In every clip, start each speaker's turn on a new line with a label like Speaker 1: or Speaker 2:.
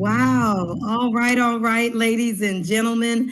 Speaker 1: Wow. All right, ladies and gentlemen.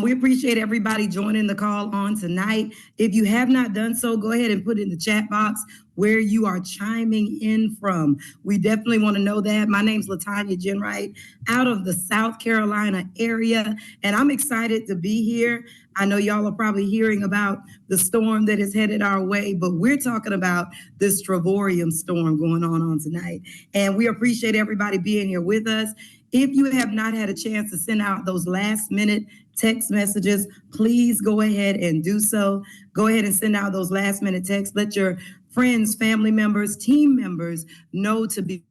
Speaker 1: We appreciate everybody joining the call on tonight. If you have not done so, go ahead and put in the chat box where you are chiming in from. We definitely want to know that. My name's Latanya Jenwright out of the South Carolina area, and I'm excited to be here. I know y'all are probably hearing about the storm that is headed our way, but we're talking about this Travorium storm going on tonight. And we appreciate everybody being here with us. If you have not had a chance to send out those last minute text messages, please go ahead and do so. Go ahead and send out those last minute texts. Let your friends, family members, team members know to be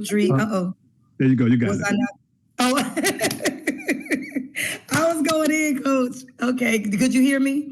Speaker 1: tree. Uh-oh.
Speaker 2: There you go. You got
Speaker 1: Was
Speaker 2: it.
Speaker 1: I not? Oh, I was going in, Coach. Okay. Could you hear me?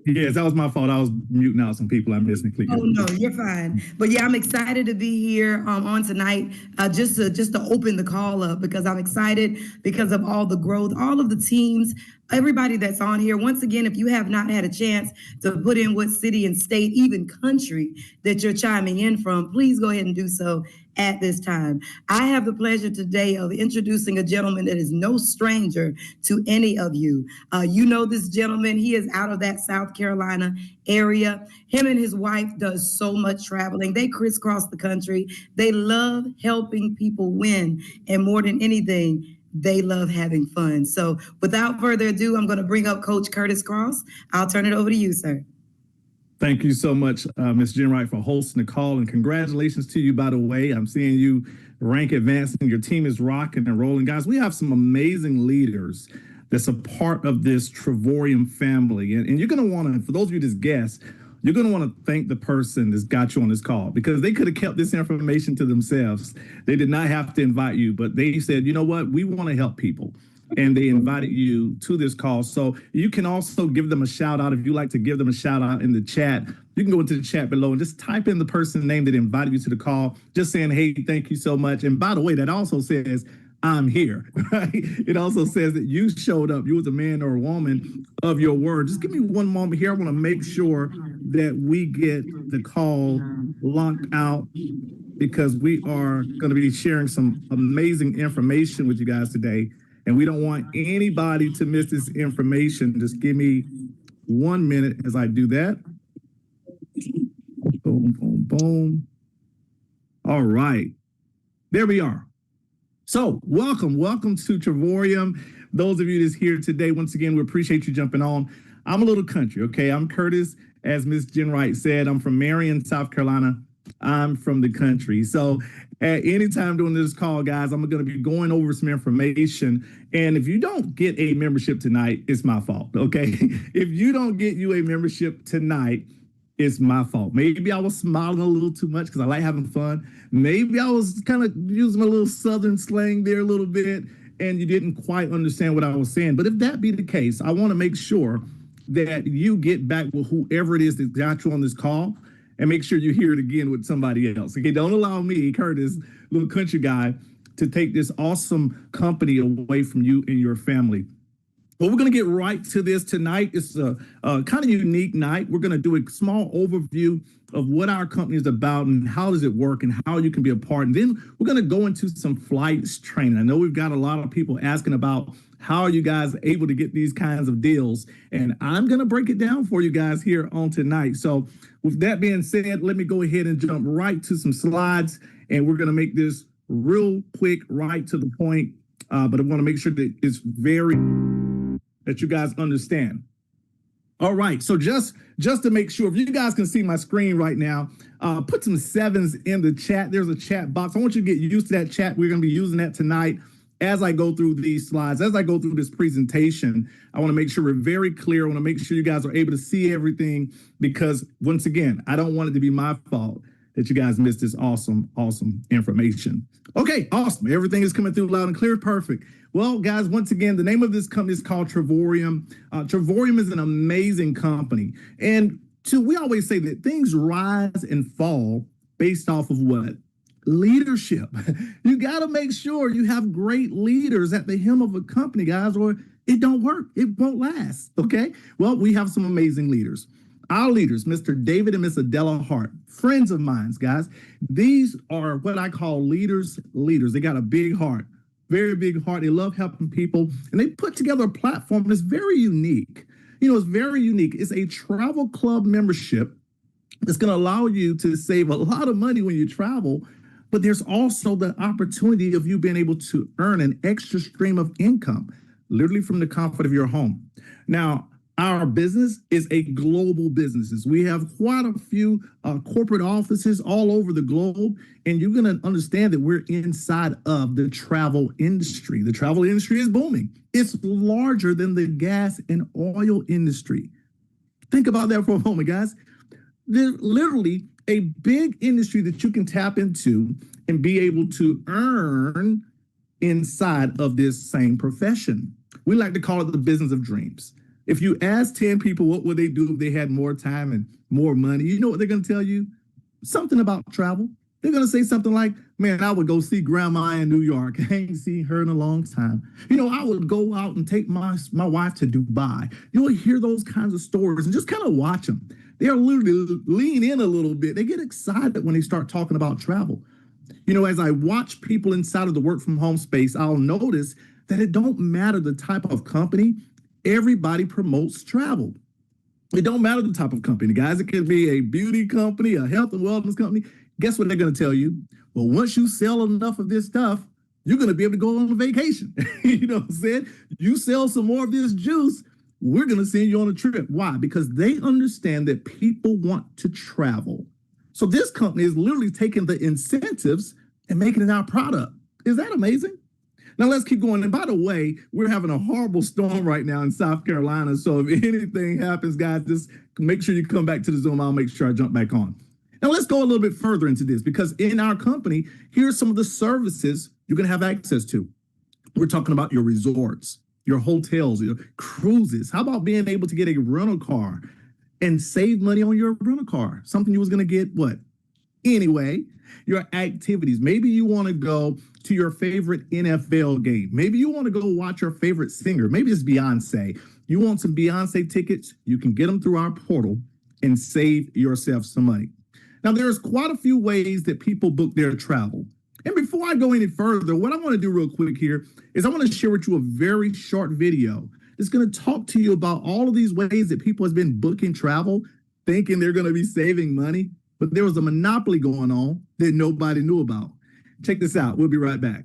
Speaker 2: Yes, that was my fault. I was muting out some people. I'm missing.
Speaker 1: Oh no, you're fine. But yeah, I'm excited to be here on tonight, just to open the call up because I'm excited because of all the growth, all of the teams, everybody that's on here. Once again, if you have not had a chance to put in what city and state, even country that you're chiming in from, please go ahead and do so at this time. I have the pleasure today of introducing a gentleman that is no stranger to any of you. You know this gentleman. He is out of that South Carolina area. Him and his wife does so much traveling. They crisscross the country. They love helping people win. And more than anything, they love having fun. So without further ado, I'm going to bring up Coach Curtis Cross. I'll turn it over to you, sir.
Speaker 2: Thank you so much, Ms. Jenwright, for hosting the call. And congratulations to you, by the way. I'm seeing you rank advancing. Your team is rocking and rolling. Guys, we have some amazing leaders that's a part of this Travorium family. And you're going to want to, for those of you that's guests, you're going to want to thank the person that's got you on this call because they could have kept this information to themselves. They did not have to invite you, but they said, you know what, we want to help people. And they invited you to this call. So you can also give them a shout out. If you like to give them a shout out in the chat, you can go into the chat below and just type in the person's name that invited you to the call, just saying, hey, thank you so much. And by the way, that also says, I'm here, right? It also says that you showed up. You was a man or a woman of your word. Just give me one moment here. I want to make sure that we get the call locked out because we are going to be sharing some amazing information with you guys today. And we don't want anybody to miss this information. Just give me 1 minute as I do that. Boom, boom, boom. All right. There we are. So welcome to Travorium. Those of you that's here today, once again, we appreciate you jumping on. I'm a little country, okay? I'm Curtis, as Ms. Jenwright said. I'm from Marion, South Carolina. I'm from the country. So at any time during this call, guys, I'm going to be going over some information. And if you don't get a membership tonight, it's my fault, okay? If you don't get you a membership tonight, it's my fault. Maybe I was smiling a little too much because I like having fun. Maybe I was kind of using a little Southern slang there a little bit, and you didn't quite understand what I was saying. But if that be the case, I want to make sure that you get back with whoever it is that got you on this call and make sure you hear it again with somebody else. Okay, don't allow me, Curtis, little country guy, to take this awesome company away from you and your family. But we're going to get right to this tonight. It's a kind of unique night. We're going to do a small overview of what our company is about and how does it work and how you can be a part. And then we're going to go into some flights training. I know we've got a lot of people asking about how are you guys able to get these kinds of deals? And I'm going to break it down for you guys here on tonight. So with that being said, let me go ahead and jump right to some slides. And we're going to make this real quick, right to the point. But I want to make sure that it's that you guys understand. All right, so just to make sure, if you guys can see my screen right now, put some sevens in the chat. There's a chat box. I want you to get used to that chat. We're going to be using that tonight as I go through these slides, as I go through this presentation. I want to make sure we're very clear. I want to make sure you guys are able to see everything because, once again, I don't want it to be my fault that you guys missed this awesome information. Okay, awesome. Everything is coming through loud and clear. Perfect. Well, guys, once again, the name of this company is called Travorium. Travorium is an amazing company. And we always say that things rise and fall based off of what? Leadership. You got to make sure you have great leaders at the helm of a company, guys, or it don't work. It won't last. Okay. Well, we have some amazing leaders. Our leaders, Mr. David and Miss Adela Hart, friends of mine, guys. These are what I call leaders. They got a big heart, very big heart. They love helping people, and they put together a platform that's very unique. It's very unique. It's a travel club membership that's going to allow you to save a lot of money when you travel, but there's also the opportunity of you being able to earn an extra stream of income, literally from the comfort of your home. Now, our business is a global business. We have quite a few corporate offices all over the globe, and you're going to understand that we're inside of the travel industry. The travel industry is booming. It's larger than the gas and oil industry. Think about that for a moment, guys. There's literally a big industry that you can tap into and be able to earn inside of this same profession. We like to call it the business of dreams. If you ask 10 people what would they do if they had more time and more money, you know what they're going to tell you? Something about travel. They're going to say something like, man, I would go see grandma in New York. I ain't seen her in a long time. I would go out and take my wife to Dubai. You'll hear those kinds of stories and just kind of watch them. They're literally lean in a little bit. They get excited when they start talking about travel. As I watch people inside of the work from home space, I'll notice that it don't matter the type of company, everybody promotes travel. It don't matter the type of company, guys. It could be a beauty company, a health and wellness company. Guess what they're going to tell you? Well, once you sell enough of this stuff, you're going to be able to go on a vacation. You know what I'm saying? You sell some more of this juice, we're going to send you on a trip. Why? Because they understand that people want to travel. So this company is literally taking the incentives and making it our product. Is that amazing? Now let's keep going. And by the way, we're having a horrible storm right now in South Carolina. So if anything happens, guys, just make sure you come back to the Zoom. I'll make sure I jump back on. Now let's go a little bit further into this, because in our company, here's some of the services you're going to have access to. We're talking about your resorts, your hotels, your cruises. How about being able to get a rental car and save money on your rental car? Something you was going to get what? Anyway, your activities. Maybe you want to go to your favorite NFL game. Maybe you want to go watch your favorite singer. Maybe it's Beyonce. You want some Beyonce tickets? You can get them through our portal and save yourself some money. Now, there's quite a few ways that people book their travel. And before I go any further, what I want to do real quick here is I want to share with you a very short video. It's going to talk to you about all of these ways that people have been booking travel, thinking they're going to be saving money, but there was a monopoly going on that nobody knew about. Check this out. We'll be right back.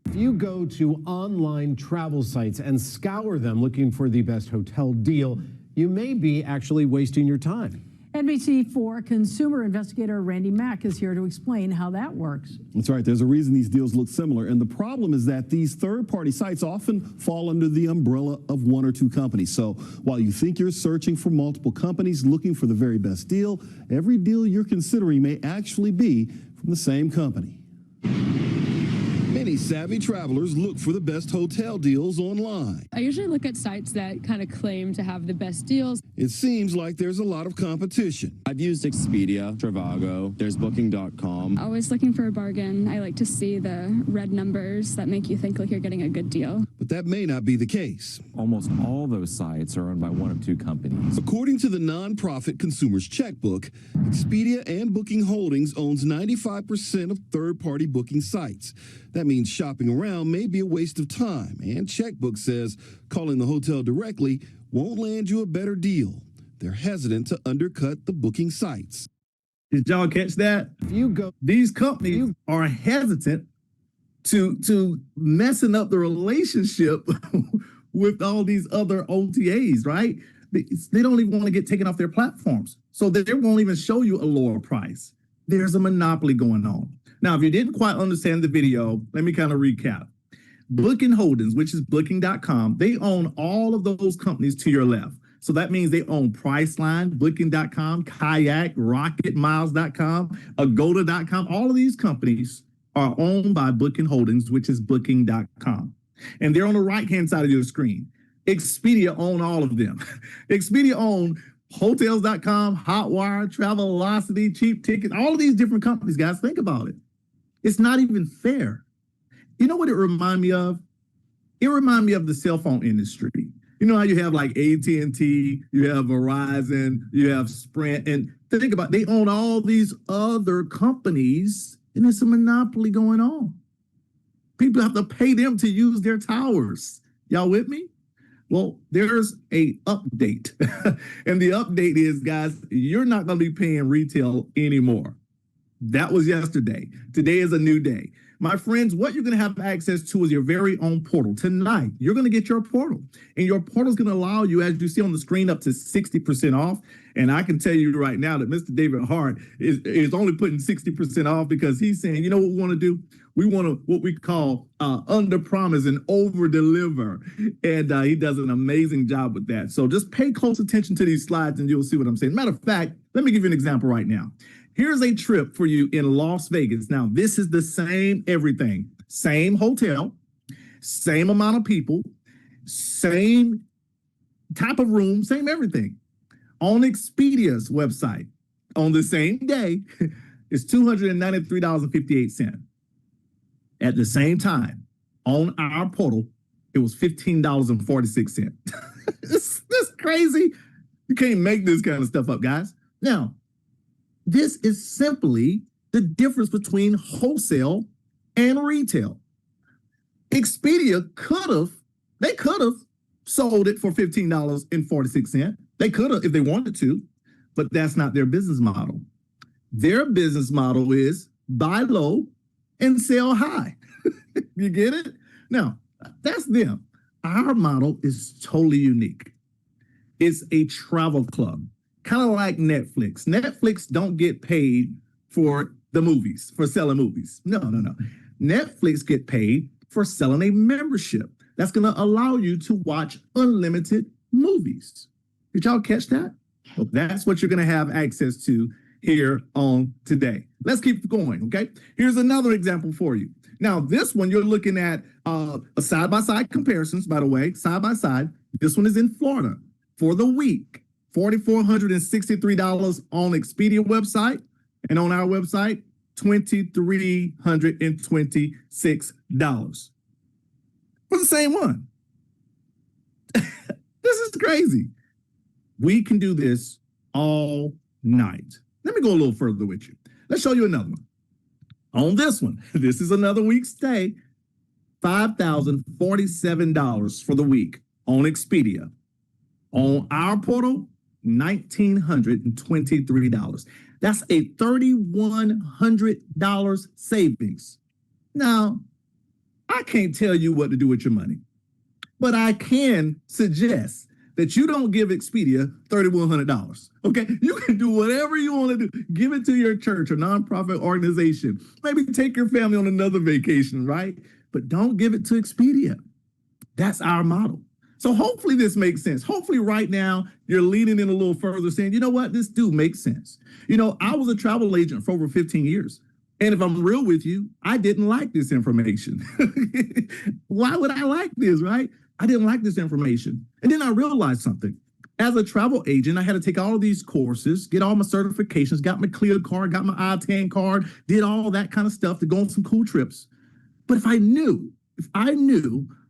Speaker 3: If you go to online travel sites and scour them looking for the best hotel deal, you may be actually wasting your time.
Speaker 4: NBC4 consumer investigator Randy Mack is here to explain how that works.
Speaker 5: That's right. There's a reason these deals look similar. And the problem is that these third-party sites often fall under the umbrella of one or two companies. So while you think you're searching for multiple companies looking for the very best deal, every deal you're considering may actually be from the same company. Many savvy travelers look for the best hotel deals online.
Speaker 6: I usually look at sites that kind of claim to have the best deals.
Speaker 5: It seems like there's a lot of competition.
Speaker 7: I've used Expedia, Trivago, there's Booking.com.
Speaker 6: Always looking for a bargain. I like to see the red numbers that make you think like you're getting a good deal.
Speaker 5: But that may not be the case.
Speaker 7: Almost all those sites are owned by one of two companies.
Speaker 5: According to the nonprofit Consumers Checkbook, Expedia and Booking Holdings owns 95% of third-party booking sites. That means shopping around may be a waste of time, and Checkbook says calling the hotel directly won't land you a better deal. They're hesitant to undercut the booking sites.
Speaker 2: Did y'all catch that?
Speaker 3: If you go,
Speaker 2: These companies are hesitant to messing up the relationship with all these other OTAs, right? They don't even want to get taken off their platforms. So they won't even show you a lower price. There's a monopoly going on. Now, if you didn't quite understand the video, let me kind of recap. Booking Holdings, which is Booking.com, they own all of those companies to your left. So that means they own Priceline, Booking.com, Kayak, RocketMiles.com, Agoda.com. All of these companies are owned by Booking Holdings, which is Booking.com. And they're on the right-hand side of your screen. Expedia own all of them. Expedia own Hotels.com, Hotwire, Travelocity, Cheap Tickets, all of these different companies, guys. Think about it. It's not even fair. You know what it reminds me of? It reminds me of the cell phone industry. You know how you have like AT&T, you have Verizon, you have Sprint, and think about it, they own all these other companies, and there's a monopoly going on. People have to pay them to use their towers. Y'all with me? Well, there's a update. And the update is, guys, you're not going to be paying retail anymore. That was yesterday. Today is a new day. My friends, what you're going to have access to is your very own portal. Tonight, you're going to get your portal. And your portal is going to allow you, as you see on the screen, up to 60% off. And I can tell you right now that Mr. David Hart is only putting 60% off because he's saying, you know what we want to do? We want to what we call under promise and over deliver. And he does an amazing job with that. So just pay close attention to these slides and you'll see what I'm saying. Matter of fact, let me give you an example right now. Here's a trip for you in Las Vegas. Now, this is the same everything. Same hotel, same amount of people, same type of room, same everything. On Expedia's website, on the same day, it's $293.58. At the same time, on our portal, it was $15.46. That's crazy. You can't make this kind of stuff up, guys. Now, this is simply the difference between wholesale and retail. Expedia could have sold it for $15.46. They could have if they wanted to, but that's not their business model. Their business model is buy low and sell high. You get it? Now, that's them. Our model is totally unique. It's a travel club. Kind of like Netflix. Netflix don't get paid for the movies, for selling movies. No. Netflix get paid for selling a membership that's going to allow you to watch unlimited movies. Did y'all catch that? Well, that's what you're going to have access to here on today. Let's keep going, okay? Here's another example for you. Now, this one, you're looking at a side-by-side comparisons, by the way, side-by-side. This one is in Florida for the week. $4,463 on Expedia website, and on our website, $2,326 for the same one. This is crazy. We can do this all night. Let me go a little further with you. Let's show you another one. On this one, this is another week's stay, $5,047 for the week on Expedia. On our portal, $1,923. That's a $3,100 savings. Now, I can't tell you what to do with your money, but I can suggest that you don't give Expedia $3,100. Okay, you can do whatever you want to do. Give it to your church or nonprofit organization. Maybe take your family on another vacation, right? But don't give it to Expedia. That's our model. So hopefully this makes sense. Hopefully right now you're leaning in a little further saying, you know what, this do make sense. You know, I was a travel agent for over 15 years. And if I'm real with you, I didn't like this information. Why would I like this, right? I didn't like this information. And then I realized something. As a travel agent, I had to take all of these courses, get all my certifications, got my CLIA card, got my ITAN card, did all that kind of stuff to go on some cool trips. But if I knew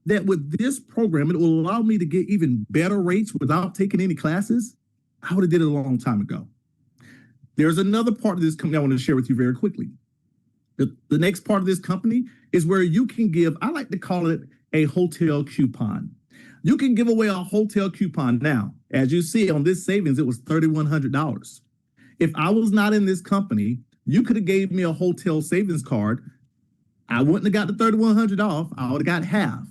Speaker 2: that with this program, it will allow me to get even better rates without taking any classes, I would have did it a long time ago. There's another part of this company I want to share with you very quickly. The next part of this company is where you can give, I like to call it a hotel coupon. You can give away a hotel coupon now. As you see on this savings, it was $3,100. If I was not in this company, you could have gave me a hotel savings card. I wouldn't have got the $3,100 off. I would have got half.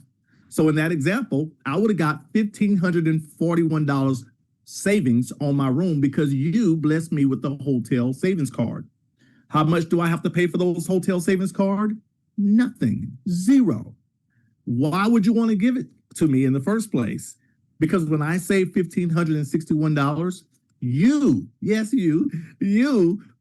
Speaker 2: So in that example, I would have got $1,541 savings on my room because you blessed me with the hotel savings card. How much do I have to pay for those hotel savings card? Nothing, zero. Why would you want to give it to me in the first place? Because when I say $1,561, you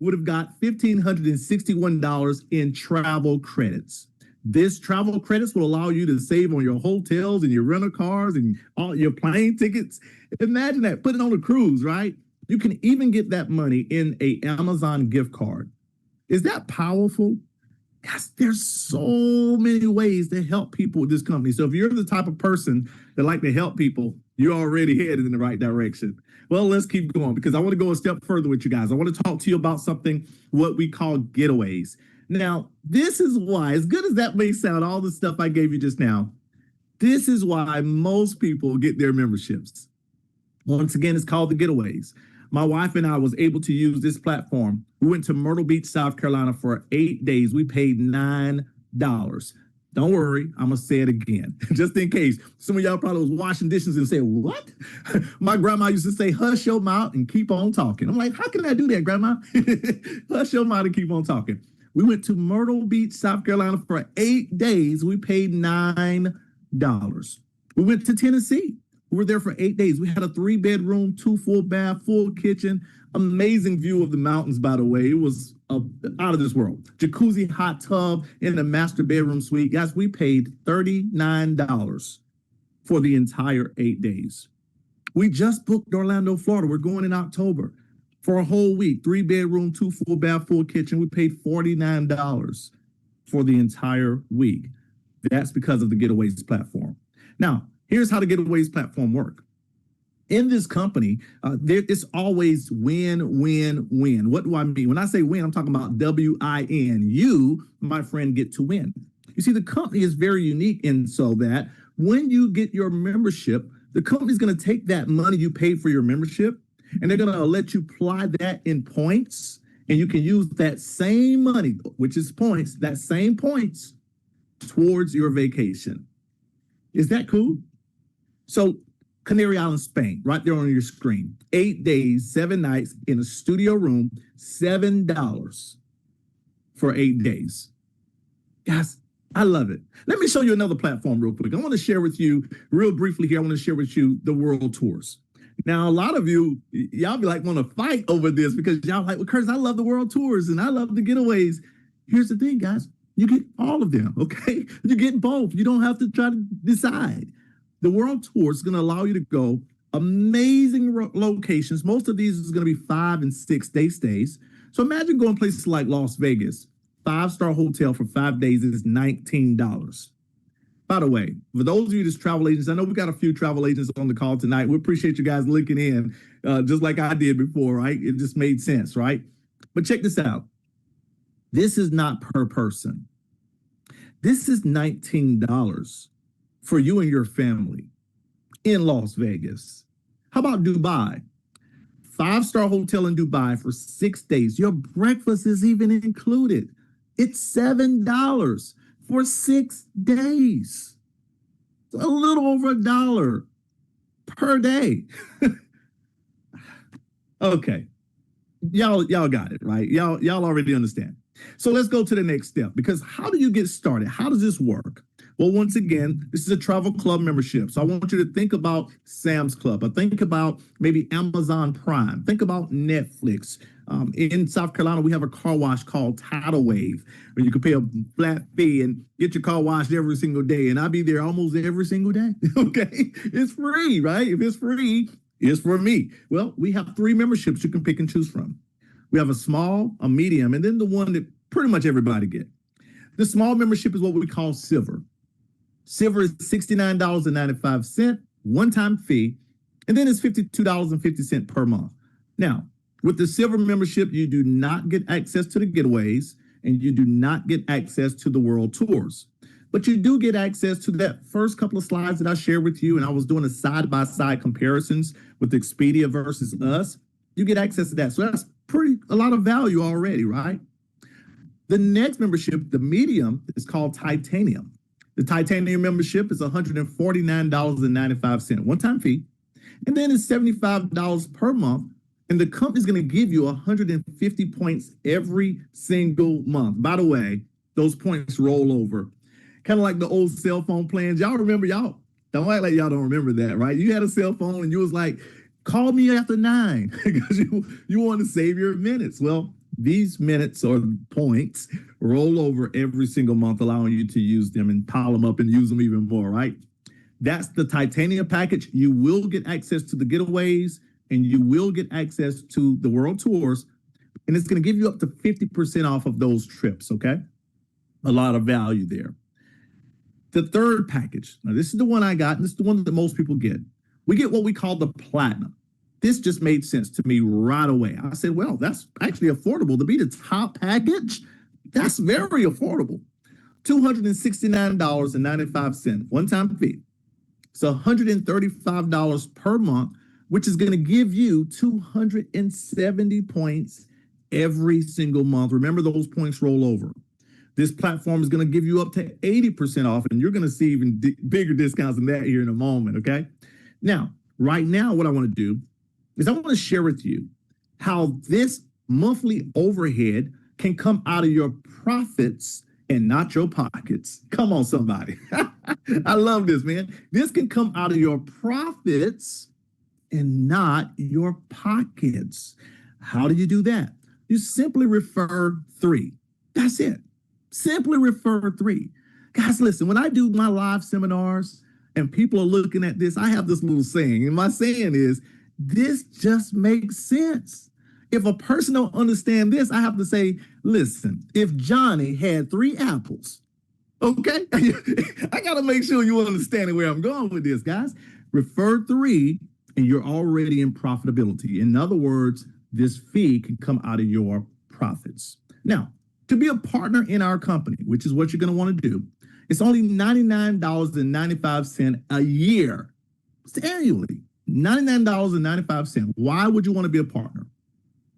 Speaker 2: would have got $1,561 in travel credits. This travel credits will allow you to save on your hotels and your rental cars and all your plane tickets. Imagine that, put it on a cruise, right? You can even get that money in a Amazon gift card. Is that powerful? Yes, there's so many ways to help people with this company. So if you're the type of person that like to help people, You're already headed in the right direction. Well, let's keep going because I want to go a step further with you guys. I want to talk to you about something, what we call getaways. Now, this is why, as good as that may sound, all the stuff I gave you just now, this is why most people get their memberships. Once again, it's called the getaways. My wife and I was able to use this platform. We went to Myrtle Beach, South Carolina for 8 days. We paid $9. Don't worry, I'm gonna say it again, just in case. Some of y'all probably was washing dishes and say, what? My grandma used to say, hush your mouth and keep on talking. I'm like, how can I do that, Grandma? Hush your mouth and keep on talking. We went to Myrtle Beach, South Carolina for 8 days. We paid $9. We went to Tennessee. We were there for 8 days. We had a 3-bedroom, 2 full bath, full kitchen, amazing view of the mountains, by the way. It was out of this world. Jacuzzi, hot tub in the master bedroom suite. Guys, we paid $39 for the entire 8 days. We just booked Orlando, Florida. We're going in October for a whole week. 3-bedroom, 2 full bath, full kitchen. We paid $49 for the entire week. That's because of the Getaways platform. Now, here's how the Getaways platform works. In this company, it's always win, win, win. What do I mean? When I say win, I'm talking about W-I-N. You, my friend, get to win. You see, the company is very unique in so that when you get your membership, the company's going to take that money you paid for your membership, and they're going to let you apply that in points, and you can use that same money, which is points, that same points towards your vacation. Is that cool? So Canary Island, Spain, right there on your screen. 8 days, 7 nights in a studio room, $7 for 8 days. Guys, I love it. Let me show you another platform real quick. I want to share with you real briefly here. I want to share with you the World Tours. Now, a lot of you, y'all be like, want to fight over this because y'all like, well, Curtis, I love the World Tours and I love the Getaways. Here's the thing, guys. You get all of them, okay? You get both. You don't have to try to decide. The World Tour is going to allow you to go amazing locations. Most of these is going to be 5 and 6 day stays. So imagine going places like Las Vegas. 5-star hotel for 5 days is $19. By the way, for those of you that's travel agents, I know we got a few travel agents on the call tonight. We appreciate you guys linking in just like I did before, right? It just made sense, right? But check this out. This is not per person. This is $19 for you and your family in Las Vegas. How about Dubai? 5-star hotel in Dubai for 6 days. Your breakfast is even included. It's $7 for 6 days. It's a little over $1 per day. Okay. Y'all got it, right? Y'all already understand. So let's go to the next step, because how do you get started? How does this work? Well, once again, this is a travel club membership. So I want you to think about Sam's Club. Or think about maybe Amazon Prime. Think about Netflix. In South Carolina, we have a car wash called Tidal Wave, where you can pay a flat fee and get your car washed every single day. And I'll be there almost every single day. Okay? It's free, right? If it's free, it's for me. Well, we have 3 memberships you can pick and choose from. We have a small, a medium, and then the one that pretty much everybody get. The small membership is what we call Silver. Silver is $69.95, one-time fee, and then it's $52.50 per month. Now, with the Silver membership, you do not get access to the Getaways, and you do not get access to the World Tours. But you do get access to that first couple of slides that I shared with you, and I was doing a side-by-side comparisons with Expedia versus us. You get access to that. So that's a lot of value already, right? The next membership, the medium, is called Titanium. The Titanium membership is $149.95, one-time fee, and then it's $75 per month, and the company's going to give you 150 points every single month. By the way, those points roll over, kind of like the old cell phone plans. Y'all remember, y'all don't act like y'all don't remember that, right? You had a cell phone and you was like, call me after 9 because you want to save your minutes. Well, these minutes or points roll over every single month, allowing you to use them and pile them up and use them even more, right? That's the Titanium package. You will get access to the Getaways and you will get access to the World Tours, and it's going to give you up to 50% off of those trips, okay? A lot of value there. The third package, now this is the one I got, and this is the one that most people get. we get what we call the platinum. This just made sense to me right away. I said, well, that's actually affordable. To be the top package, that's very affordable. $269.95, one-time fee. So $135 per month, which is going to give you 270 points every single month. Remember, those points roll over. This platform is going to give you up to 80% off, and you're going to see even bigger discounts than that here in a moment, okay? Now, right now, what I want to do is I want to share with you how this monthly overhead can come out of your profits and not your pockets. Come on, somebody. I love this, man. This can come out of your profits and not your pockets. How do you do that? You simply refer 3. That's it. Simply refer 3. Guys, listen, when I do my live seminars and people are looking at this, I have this little saying, and my saying is, this just makes sense. If a person don't understand this, I have to say, listen, if Johnny had 3 apples, okay? I got to make sure you understand where I'm going with this, guys. Refer 3 and you're already in profitability. In other words, this fee can come out of your profits. Now, to be a partner in our company, which is what you're going to want to do, it's only $99.95 a year. It's annually, $99.95. Why would you want to be a partner?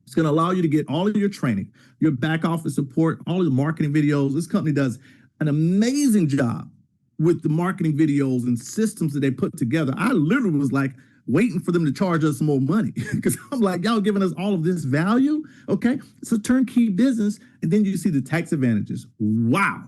Speaker 2: It's going to allow you to get all of your training, your back office support, all of the marketing videos. This company does an amazing job with the marketing videos and systems that they put together. I literally was like waiting for them to charge us more money because I'm like, y'all giving us all of this value. Okay. It's a turnkey business. And then you see the tax advantages. Wow.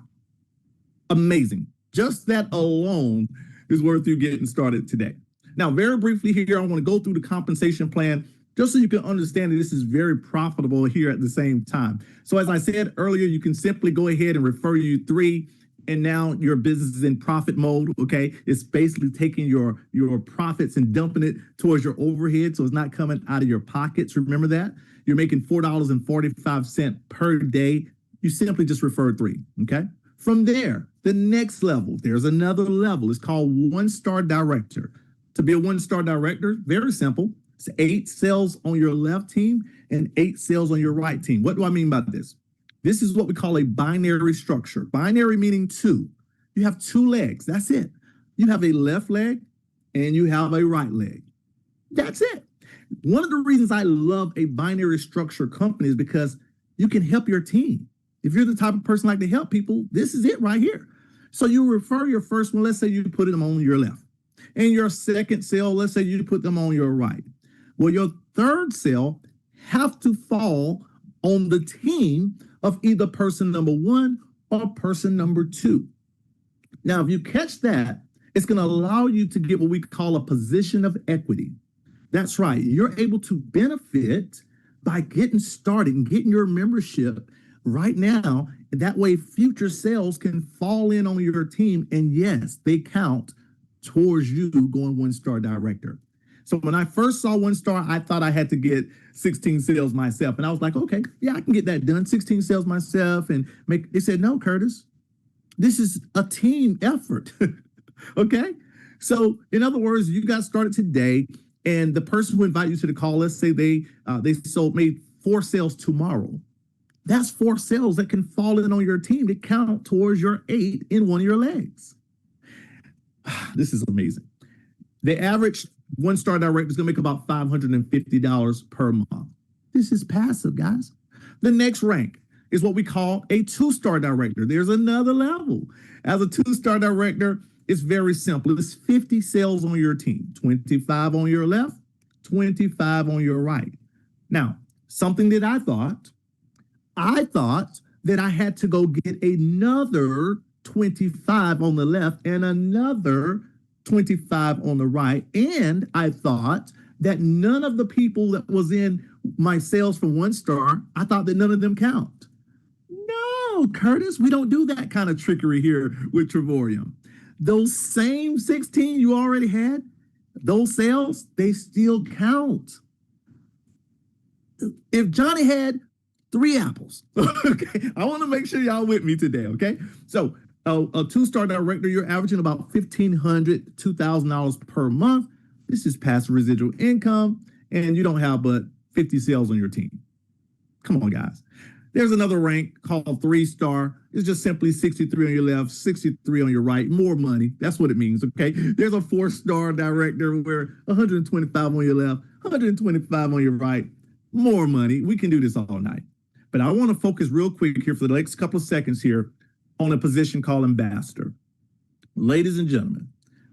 Speaker 2: Amazing. Just that alone is worth you getting started today. Now, very briefly here, I want to go through the compensation plan just so you can understand that this is very profitable here at the same time. So as I said earlier, you can simply go ahead and refer you 3, and now your business is in profit mode, okay? It's basically taking your profits and dumping it towards your overhead, so it's not coming out of your pockets. Remember that? You're making $4.45 per day. You simply just refer 3, okay? From there, the next level, there's another level. It's called 1-star director. To be a 1-star director, very simple. It's 8 sales on your left team and 8 sales on your right team. What do I mean by this? This is what we call a binary structure. Binary meaning 2. You have 2 legs. That's it. You have a left leg and you have a right leg. That's it. One of the reasons I love a binary structure company is because you can help your team. If you're the type of person like to help people, this is it right here. So you refer your first one. Let's say you put them on your left. And your second sale, let's say you put them on your right. Well, your third sale have to fall on the team of either person number 1 or person number 2. Now, if you catch that, it's going to allow you to get what we call a position of equity. That's right. You're able to benefit by getting started and getting your membership right now. That way, future sales can fall in on your team. And yes, they count towards you going 1-star director. So when I first saw 1-star, I thought I had to get 16 sales myself. And I was like, okay, yeah, I can get that done. 16 sales myself and make, they said, no, Curtis, this is a team effort. Okay. So in other words, you got started today and the person who invited you to the call, let's say they made 4 sales tomorrow. That's 4 sales that can fall in on your team to count towards your 8 in one of your legs. This is amazing. The average 1-star director is going to make about $550 per month. This is passive, guys. The next rank is what we call a 2-star director. There's another level. As a 2-star director, it's very simple. It's 50 sales on your team, 25 on your left, 25 on your right. Now, something that I thought that I had to go get another 25 on the left and another 25 on the right. And I thought that none of the people that was in my sales for 1-star, I thought that none of them count. No, Curtis, we don't do that kind of trickery here with Trevorium. Those same 16 you already had, those sales, they still count. If Johnny had 3 apples, okay, I want to make sure y'all with me today, okay? So a 2-star director, you're averaging about $1,500, $2,000 per month. This is passive residual income, and you don't have but 50 sales on your team. Come on, guys. There's another rank called 3-star. It's just simply 63 on your left, 63 on your right, more money. That's what it means, okay? There's a 4-star director where 125 on your left, 125 on your right, more money. We can do this all night. But I want to focus real quick here for the next couple of seconds here on a position called ambassador. Ladies and gentlemen,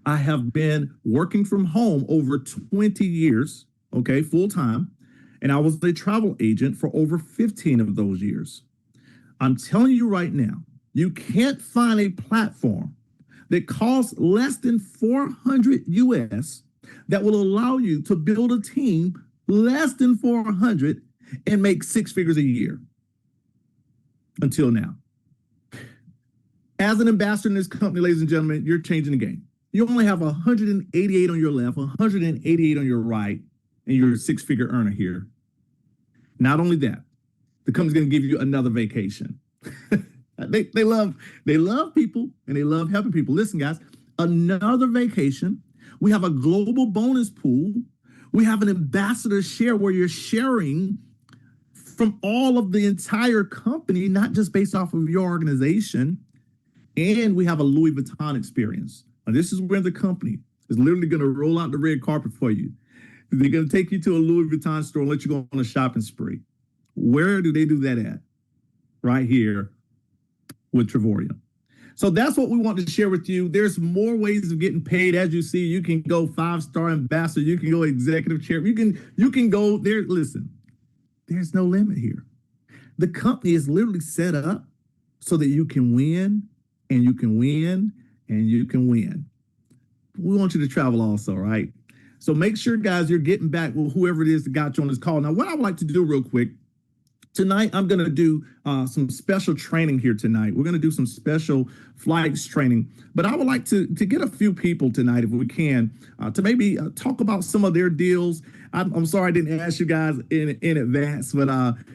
Speaker 2: I have been working from home over 20 years, okay, full time. And I was a travel agent for over 15 of those years. I'm telling you right now, you can't find a platform that costs less than 400 US that will allow you to build a team less than 400 and make 6 figures a year. Until now. As an ambassador in this company, ladies and gentlemen, you're changing the game. You only have 188 on your left, 188 on your right, and you're a 6-figure earner here. Not only that, the company's going to give you another vacation. they love people and they love helping people. Listen, guys, another vacation. We have a global bonus pool. We have an ambassador share where you're sharing from all of the entire company, not just based off of your organization. And we have a Louis Vuitton experience. Now, this is where the company is literally going to roll out the red carpet for you. They're going to take you to a Louis Vuitton store and let you go on a shopping spree. Where do they do that at? Right here with Travorium. So that's what we want to share with you. There's more ways of getting paid. As you see, you can go 5-star ambassador. You can go executive chair. You can go there. Listen, there's no limit here. The company is literally set up so that you can win and you can win and you can win. We want you to travel also, right? So make sure, guys, you're getting back with whoever it is that got you on this call. Now, what I would like to do real quick, tonight, I'm going to do some special training here tonight. We're going to do some special flights training. But I would like to get a few people tonight, if we can, to maybe talk about some of their deals. I'm sorry I didn't ask you guys in advance, but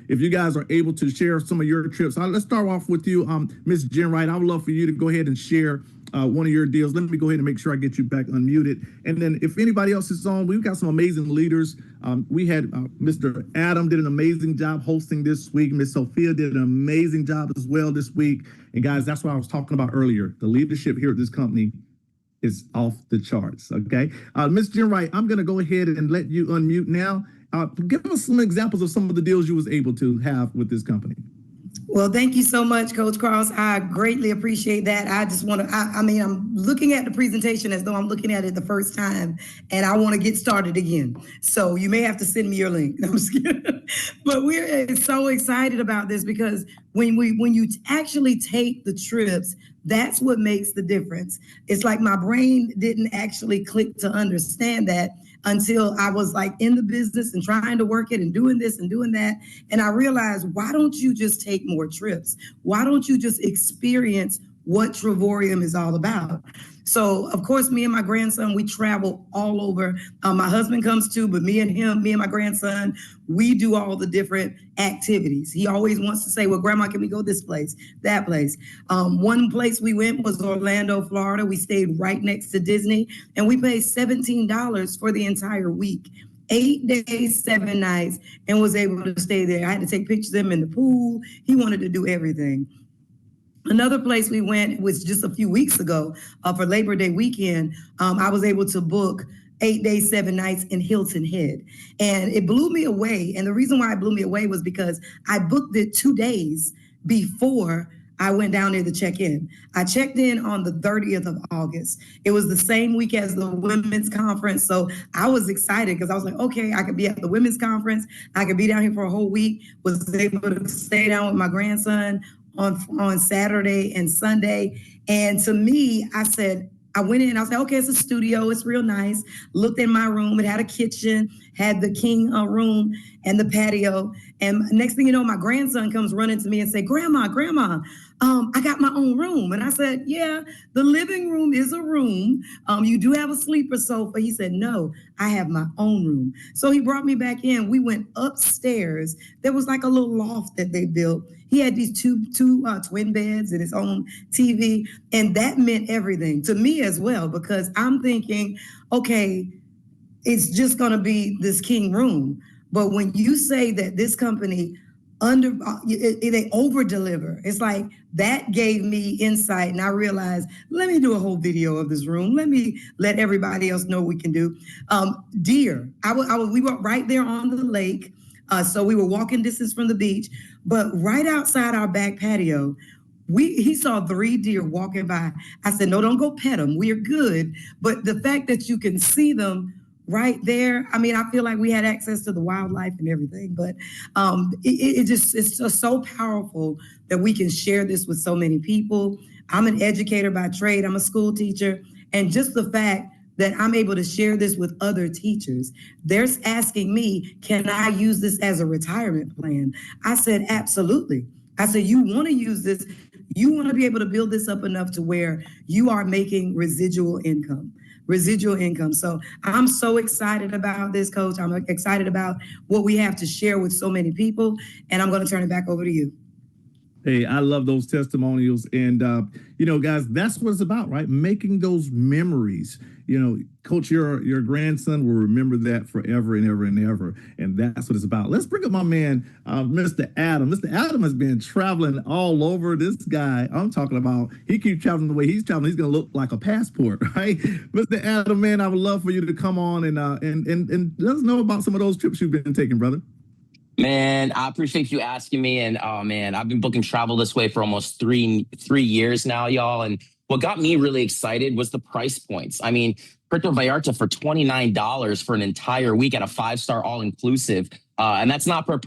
Speaker 2: if you guys are able to share some of your trips. Let's start off with you, Ms. Jen Wright. I would love for you to go ahead and share one of your deals. Let me go ahead and make sure I get you back unmuted. And then if anybody else is on, we've got some amazing leaders. We had Mr. Adam did an amazing job hosting this week. Miss Sophia did an amazing job as well this week. And guys, that's what I was talking about earlier. The leadership here at this company is off the charts, okay? Ms. Jen Wright, I'm gonna go ahead and let you unmute now. Give us some examples of some of the deals you was able to have with this company.
Speaker 1: Well, thank you so much, Coach Cross. I greatly appreciate that. I just want to, I'm looking at the presentation as though I'm looking at it the first time, and I want to get started again. So you may have to send me your link. No, I'm just kidding. But we're so excited about this because when you actually take the trips, that's what makes the difference. It's like my brain didn't actually click to understand that until I was like in the business and trying to work it and doing this and doing that. And I realized, why don't you just take more trips? Why don't you just experience what Travorium is all about? So, of course, me and my grandson, we travel all over. My husband comes too, but me and my grandson, we do all the different activities. He always wants to say, well, Grandma, can we go this place, that place? One place we went was Orlando, Florida. We stayed right next to Disney, and we paid $17 for the entire week. 8 days, 7 nights, and was able to stay there. I had to take pictures of him in the pool. He wanted to do everything. Another place we went was just a few weeks ago for Labor Day weekend. I was able to book 8 days, 7 nights in Hilton Head. And it blew me away. And the reason why it blew me away was because I booked it 2 days before I went down there to check in. I checked in on the 30th of August. It was the same week as the women's conference. So I was excited because I was like, okay, I could be at the women's conference. I could be down here for a whole week. Was able to stay down with my grandson on Saturday and Sunday. And to me, I went in, I was like, okay, it's a studio. It's real nice. Looked in my room. It had a kitchen, had the king room and the patio. And next thing you know, my grandson comes running to me and say, Grandma, I got my own room. And I said, yeah, the living room is a room. You do have a sleeper sofa. He said, no, I have my own room. So he brought me back in. We went upstairs. There was like a little loft that they built. He had these two twin beds and his own TV. And that meant everything to me as well, because I'm thinking, okay, it's just going to be this king room. But when you say that this company they over deliver, it's like that gave me insight, and I realized, let me do a whole video of this room. Let me let everybody else know what we can do. Deer, we were right there on the lake, so we were walking distance from the beach, but right outside our back patio, he saw 3 deer walking by. I said, no, don't go pet them. We're good. But the fact that you can see them right there, I mean, I feel like we had access to the wildlife and everything, but it's just so powerful that we can share this with so many people. I'm an educator by trade. I'm a school teacher. And just the fact that I'm able to share this with other teachers, they're asking me, can I use this as a retirement plan? I said, absolutely. I said, you want to use this, you want to be able to build this up enough to where you are making residual income. So I'm so excited about this, Coach. I'm excited about what we have to share with so many people, and I'm going to turn it back over to you.
Speaker 2: Hey, I love those testimonials. And, guys, that's what it's about, right? Making those memories. Coach, your grandson will remember that forever and ever and ever. And that's what it's about. Let's bring up my man, Mr. Adam. Mr. Adam has been traveling all over. This guy, I'm talking about, he keeps traveling the way he's traveling. He's going to look like a passport, right? Mr. Adam, man, I would love for you to come on and let us know about some of those trips you've been taking, brother.
Speaker 8: Man, I appreciate you asking me. And oh man, I've been booking travel this way for almost three years now, y'all. And what got me really excited was the price points. I mean, Puerto Vallarta for $29 for an entire week at a 5-star all-inclusive. And that's not per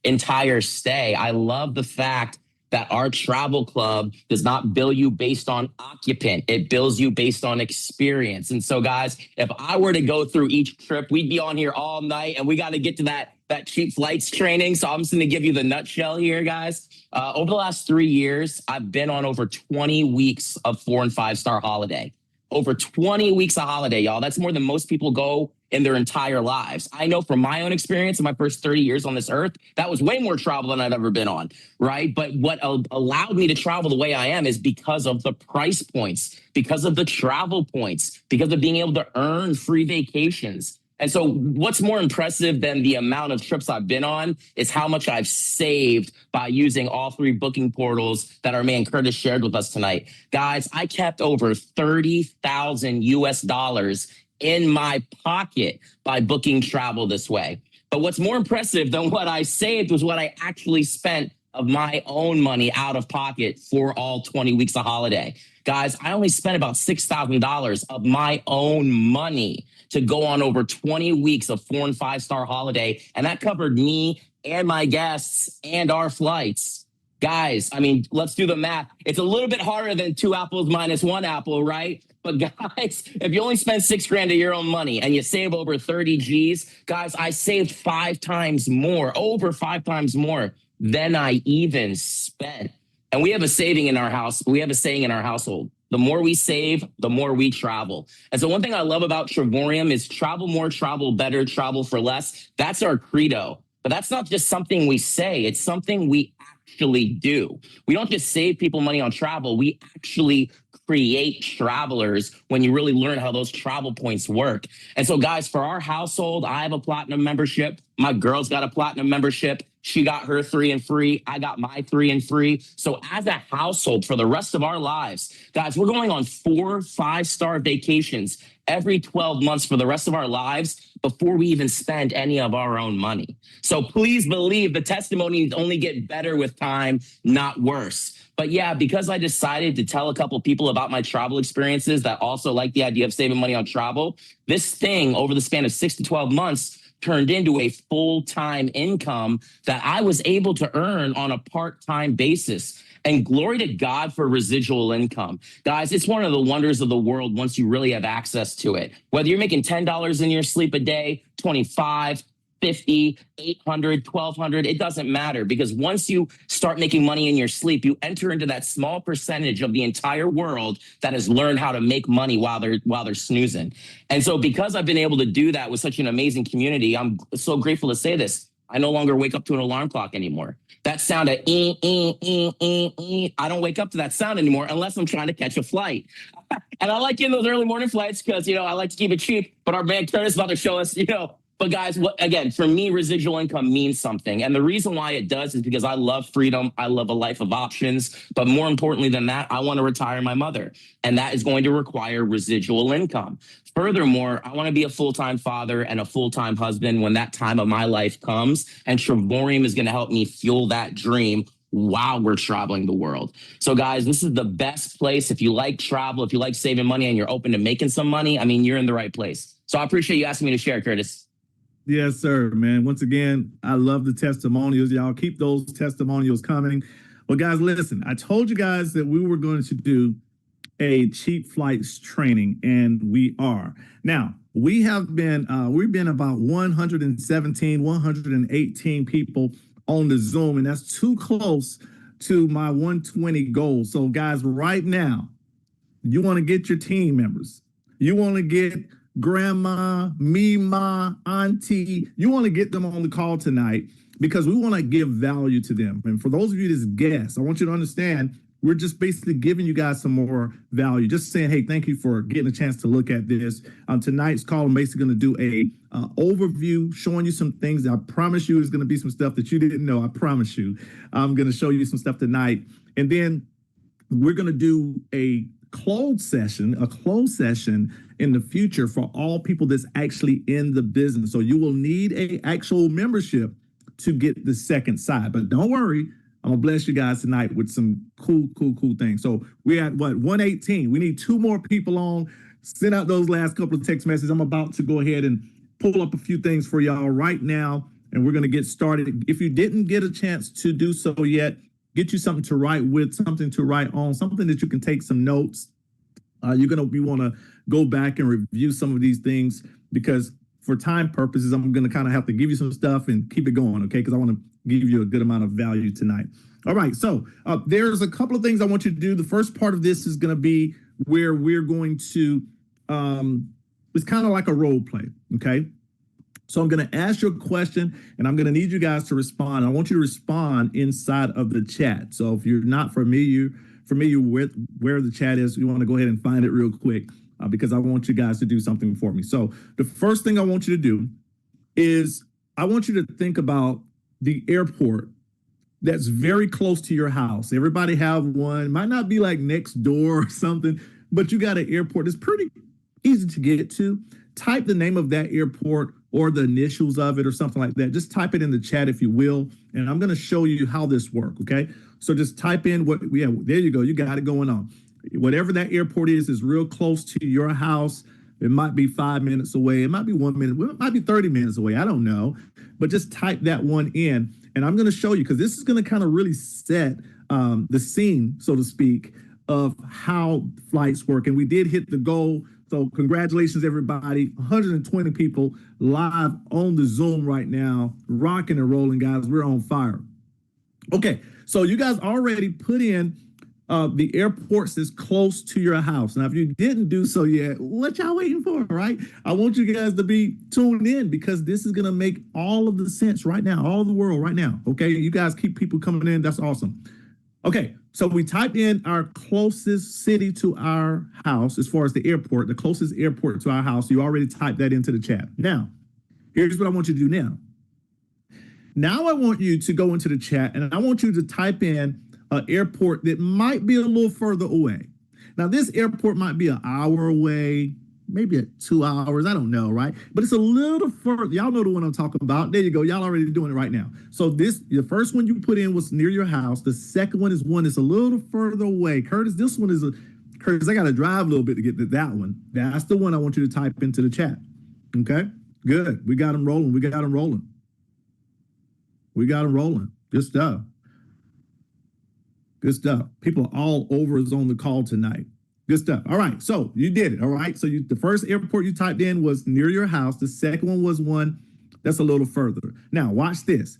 Speaker 8: entire stay. I love the fact that our travel club does not bill you based on occupant. It bills you based on experience. And so, guys, if I were to go through each trip, we'd be on here all night, and we got to get to that cheap flights training. So I'm just going to give you the nutshell here, guys. Over the last 3 years, I've been on over 20 weeks of 4- and 5-star holiday. Over 20 weeks of holiday, y'all. That's more than most people go in their entire lives. I know from my own experience in my first 30 years on this earth, that was way more travel than I've ever been on, right? But what allowed me to travel the way I am is because of the price points, because of the travel points, because of being able to earn free vacations. And so what's more impressive than the amount of trips I've been on is how much I've saved by using all 3 booking portals that our man Curtis shared with us tonight. Guys, I kept over $30,000 US in my pocket by booking travel this way. But what's more impressive than what I saved was what I actually spent of my own money out of pocket for all 20 weeks of holiday. Guys, I only spent about $6,000 of my own money to go on over 20 weeks of 4- and 5-star holiday. And that covered me and my guests and our flights. Guys, I mean, let's do the math. It's a little bit harder than 2 apples minus 1 apple, right? But guys, if you only spend $6,000 of your own money and you save over 30 G's, guys, I saved 5 times more, over 5 times more than I even spent. And we have a saying in our household. The more we save, the more we travel. And so one thing I love about Trevorium is travel more, travel better, travel for less. That's our credo. But that's not just something we say. It's something we actually do. We don't just save people money on travel. We actually create travelers when you really learn how those travel points work. And so, guys, for our household, I have a platinum membership. My girl's got a platinum membership. She got her 3 and free. I got my 3 and free. So as a household, for the rest of our lives, guys, we're going on 4 5-star vacations every 12 months for the rest of our lives before we even spend any of our own money. So please believe the testimonies only get better with time, not worse. But yeah, because I decided to tell a couple people about my travel experiences that also like the idea of saving money on travel, this thing over the span of 6 to 12 months turned into a full-time income that I was able to earn on a part-time basis. And glory to God for residual income. Guys, it's one of the wonders of the world once you really have access to it. Whether you're making $10 in your sleep a day, 25, 50, 800, 1200, it doesn't matter, because once you start making money in your sleep, you enter into that small percentage of the entire world that has learned how to make money while they're snoozing. And so because I've been able to do that with such an amazing community, I'm so grateful to say this. I no longer wake up to an alarm clock anymore. That sound of I don't wake up to that sound anymore unless I'm trying to catch a flight. And I like getting those early morning flights because, I like to keep it cheap. But our man Curtis is about to show us, But guys, again, for me, residual income means something. And the reason why it does is because I love freedom. I love a life of options. But more importantly than that, I want to retire my mother. And that is going to require residual income. Furthermore, I want to be a full-time father and a full-time husband when that time of my life comes. And Trevorium is going to help me fuel that dream while we're traveling the world. So guys, this is the best place. If you like travel, if you like saving money and you're open to making some money, you're in the right place. So I appreciate you asking me to share, Curtis.
Speaker 2: Yes, sir, man. Once again, I love the testimonials. Y'all keep those testimonials coming. Well, guys, listen, I told you guys that we were going to do a cheap flights training, and we are. Now, we've been about 117, 118 people on the Zoom, and that's too close to my 120 goal. So guys, right now, you want to get your team members. You want to get grandma, Mima, auntie. You want to get them on the call tonight because we want to give value to them. And for those of you that's guests, I want you to understand we're just basically giving you guys some more value. Just saying, hey, thank you for getting a chance to look at this. Tonight's call, I'm basically going to do a overview, showing you some things that I promise you is going to be some stuff that you didn't know. I promise you. I'm going to show you some stuff tonight. And then we're going to do a closed session in the future for all people that's actually in the business. So you will need a actual membership to get the second side. But don't worry. I'm going to bless you guys tonight with some cool things. So we're at 118. We need 2 more people on. Send out those last couple of text messages. I'm about to go ahead and pull up a few things for y'all right now, and we're going to get started. If you didn't get a chance to do so yet, get you something to write with, something to write on, something that you can take some notes. You want to go back and review some of these things because for time purposes, I'm going to kind of have to give you some stuff and keep it going, okay? Because I want to give you a good amount of value tonight. All right, so there's a couple of things I want you to do. The first part of this is going to be where we're going to, it's kind of like a role play, okay? So I'm going to ask you a question, and I'm going to need you guys to respond. I want you to respond inside of the chat. So if you're not familiar with where the chat is, you want to go ahead and find it real quick because I want you guys to do something for me. So the first thing I want you to do is I want you to think about the airport that's very close to your house. Everybody have one. Might not be like next door or something, but you got an airport that's pretty easy to get to. Type the name of that airport or the initials of it or something like that. Just type it in the chat if you will, and I'm going to show you how this works, okay? So just type in there you go. You got it going on. Whatever that airport is real close to your house. It might be 5 minutes away. It might be 1 minute. It might be 30 minutes away. I don't know. But just type that one in. And I'm going to show you because this is going to kind of really set the scene, so to speak, of how flights work. And we did hit the goal. So congratulations, everybody. 120 people live on the Zoom right now. Rocking and rolling, guys. We're on fire. Okay. So you guys already put in the airports that's close to your house. Now, if you didn't do so yet, what y'all waiting for, right? I want you guys to be tuned in because this is going to make all of the sense right now, all the world right now. Okay, you guys keep people coming in. That's awesome. Okay, so we typed in our closest city to our house as far as the airport, the closest airport to our house. You already typed that into the chat. Now, here's what I want you to do now. Now I want you to go into the chat and I want you to type in an airport that might be a little further away. Now, this airport might be an hour away, maybe 2 hours. I don't know, right? But it's a little further. Y'all know the one I'm talking about. There you go. Y'all already doing it right now. So the first one you put in was near your house. The second one is one that's a little further away. Curtis, this one is Curtis, I got to drive a little bit to get to that one. That's the one I want you to type into the chat. Okay, good. We got them rolling. We got them rolling. Good stuff. Good stuff. People all over is on the call tonight. Good stuff. All right. So you did it. All right. So the first airport you typed in was near your house. The second one was one that's a little further. Now, watch this.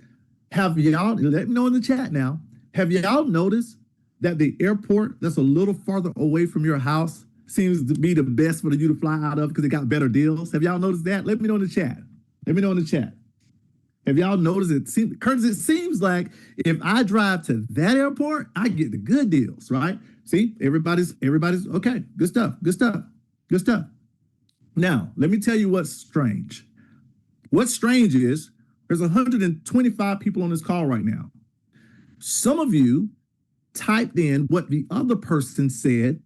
Speaker 2: Have y'all, let me know in the chat now, have y'all noticed that the airport that's a little farther away from your house seems to be the best for you to fly out of because it got better deals? Have y'all noticed that? Let me know in the chat. Have y'all noticed it? Curtis, it seems like if I drive to that airport, I get the good deals, right? See, everybody's okay. Good stuff. Good stuff. Good stuff. Now, let me tell you what's strange. What's strange is there's 125 people on this call right now. Some of you typed in what the other person said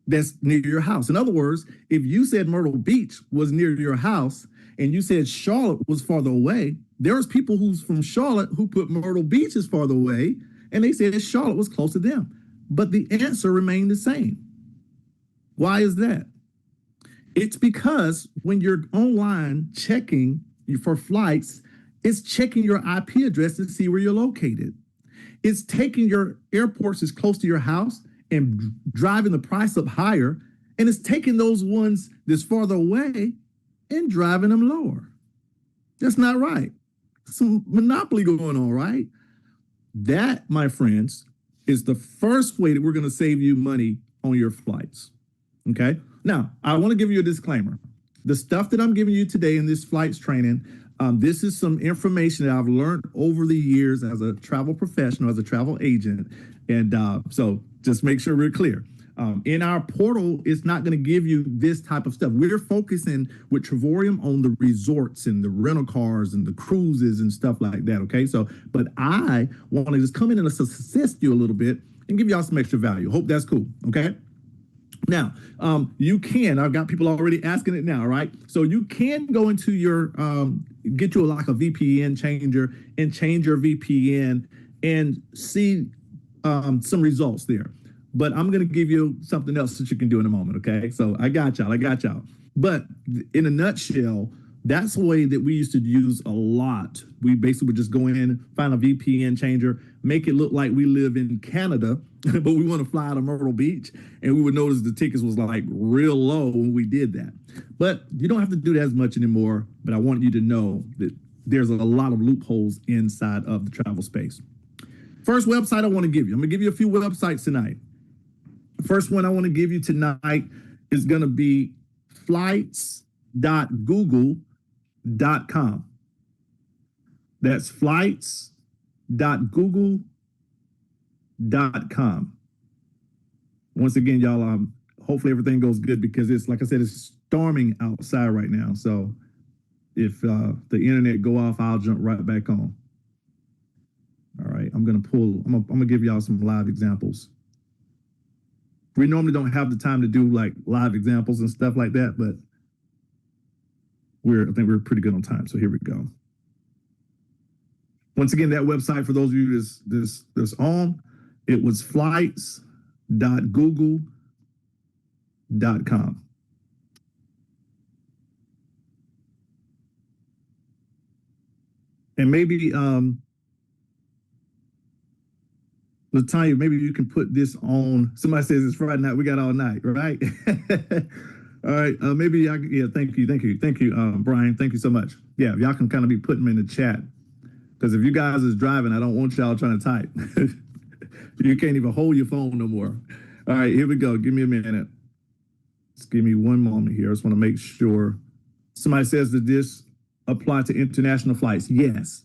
Speaker 2: that's near your house. In other words, if you said Myrtle Beach was near your house and you said Charlotte was farther away, there's people who's from Charlotte who put Myrtle Beach is farther away, and they said Charlotte was close to them. But the answer remained the same. Why is that? It's because when you're online checking for flights, it's checking your IP address to see where you're located. It's taking your airports as close to your house and driving the price up higher, and it's taking those ones that's farther away and driving them lower. That's not right. Some monopoly going on, right? That, my friends, is the first way that we're going to save you money on your flights. Okay? Now, I want to give you a disclaimer. The stuff that I'm giving you today in this flights training, this is some information that I've learned over the years as a travel professional, as a travel agent. And so just make sure we're clear. In our portal, it's not going to give you this type of stuff. We're focusing with Travorium on the resorts and the rental cars and the cruises and stuff like that. Okay. So, but I want to just come in and assist you a little bit and give y'all some extra value. Hope that's cool. Okay. Now, you can, I've got people already asking it now, right? So you can go into your, get you like a VPN changer and change your VPN and see some results there. But I'm going to give you something else that you can do in a moment, okay? So I got y'all. But in a nutshell, that's the way that we used to use a lot. We basically would just go in, find a VPN changer, make it look like we live in Canada, but we want to fly out of Myrtle Beach, and we would notice the tickets was like real low when we did that. But you don't have to do that as much anymore, but I want you to know that there's a lot of loopholes inside of the travel space. First website I want to give you. I'm going to give you a few websites tonight. The first one I want to give you tonight is going to be flights.google.com. That's flights.google.com. Once again, y'all, hopefully everything goes good because it's, like I said, it's storming outside right now. So if the internet go off, I'll jump right back on. All right, I'm gonna give y'all some live examples. We normally don't have the time to do like live examples and stuff like that, but I think we're pretty good on time. So here we go. Once again, that website for those of you that's on, it was flights.google.com. And maybe Latanya, maybe you can put this on. Somebody says it's Friday night. We got all night, right? All right. Maybe thank you, Brian. Thank you so much. Yeah, y'all can kind of be putting them in the chat. Because if you guys is driving, I don't want y'all trying to type. You can't even hold your phone no more. All right, here we go. Give me a minute. Just give me one moment here. I just want to make sure. Somebody says that this apply to international flights. Yes.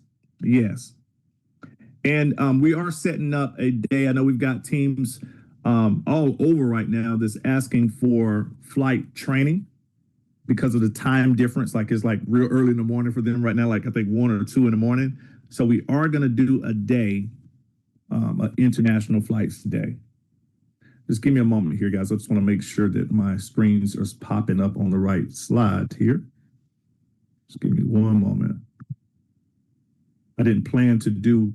Speaker 2: And we are setting up a day. I know we've got teams all over right now that's asking for flight training because of the time difference. Like it's like real early in the morning for them right now, like I think 1 or 2 in the morning. So we are going to do a day, international flights today. Just give me a moment here, guys. I just want to make sure that my screens are popping up on the right slide here. Just give me one moment. I didn't plan to do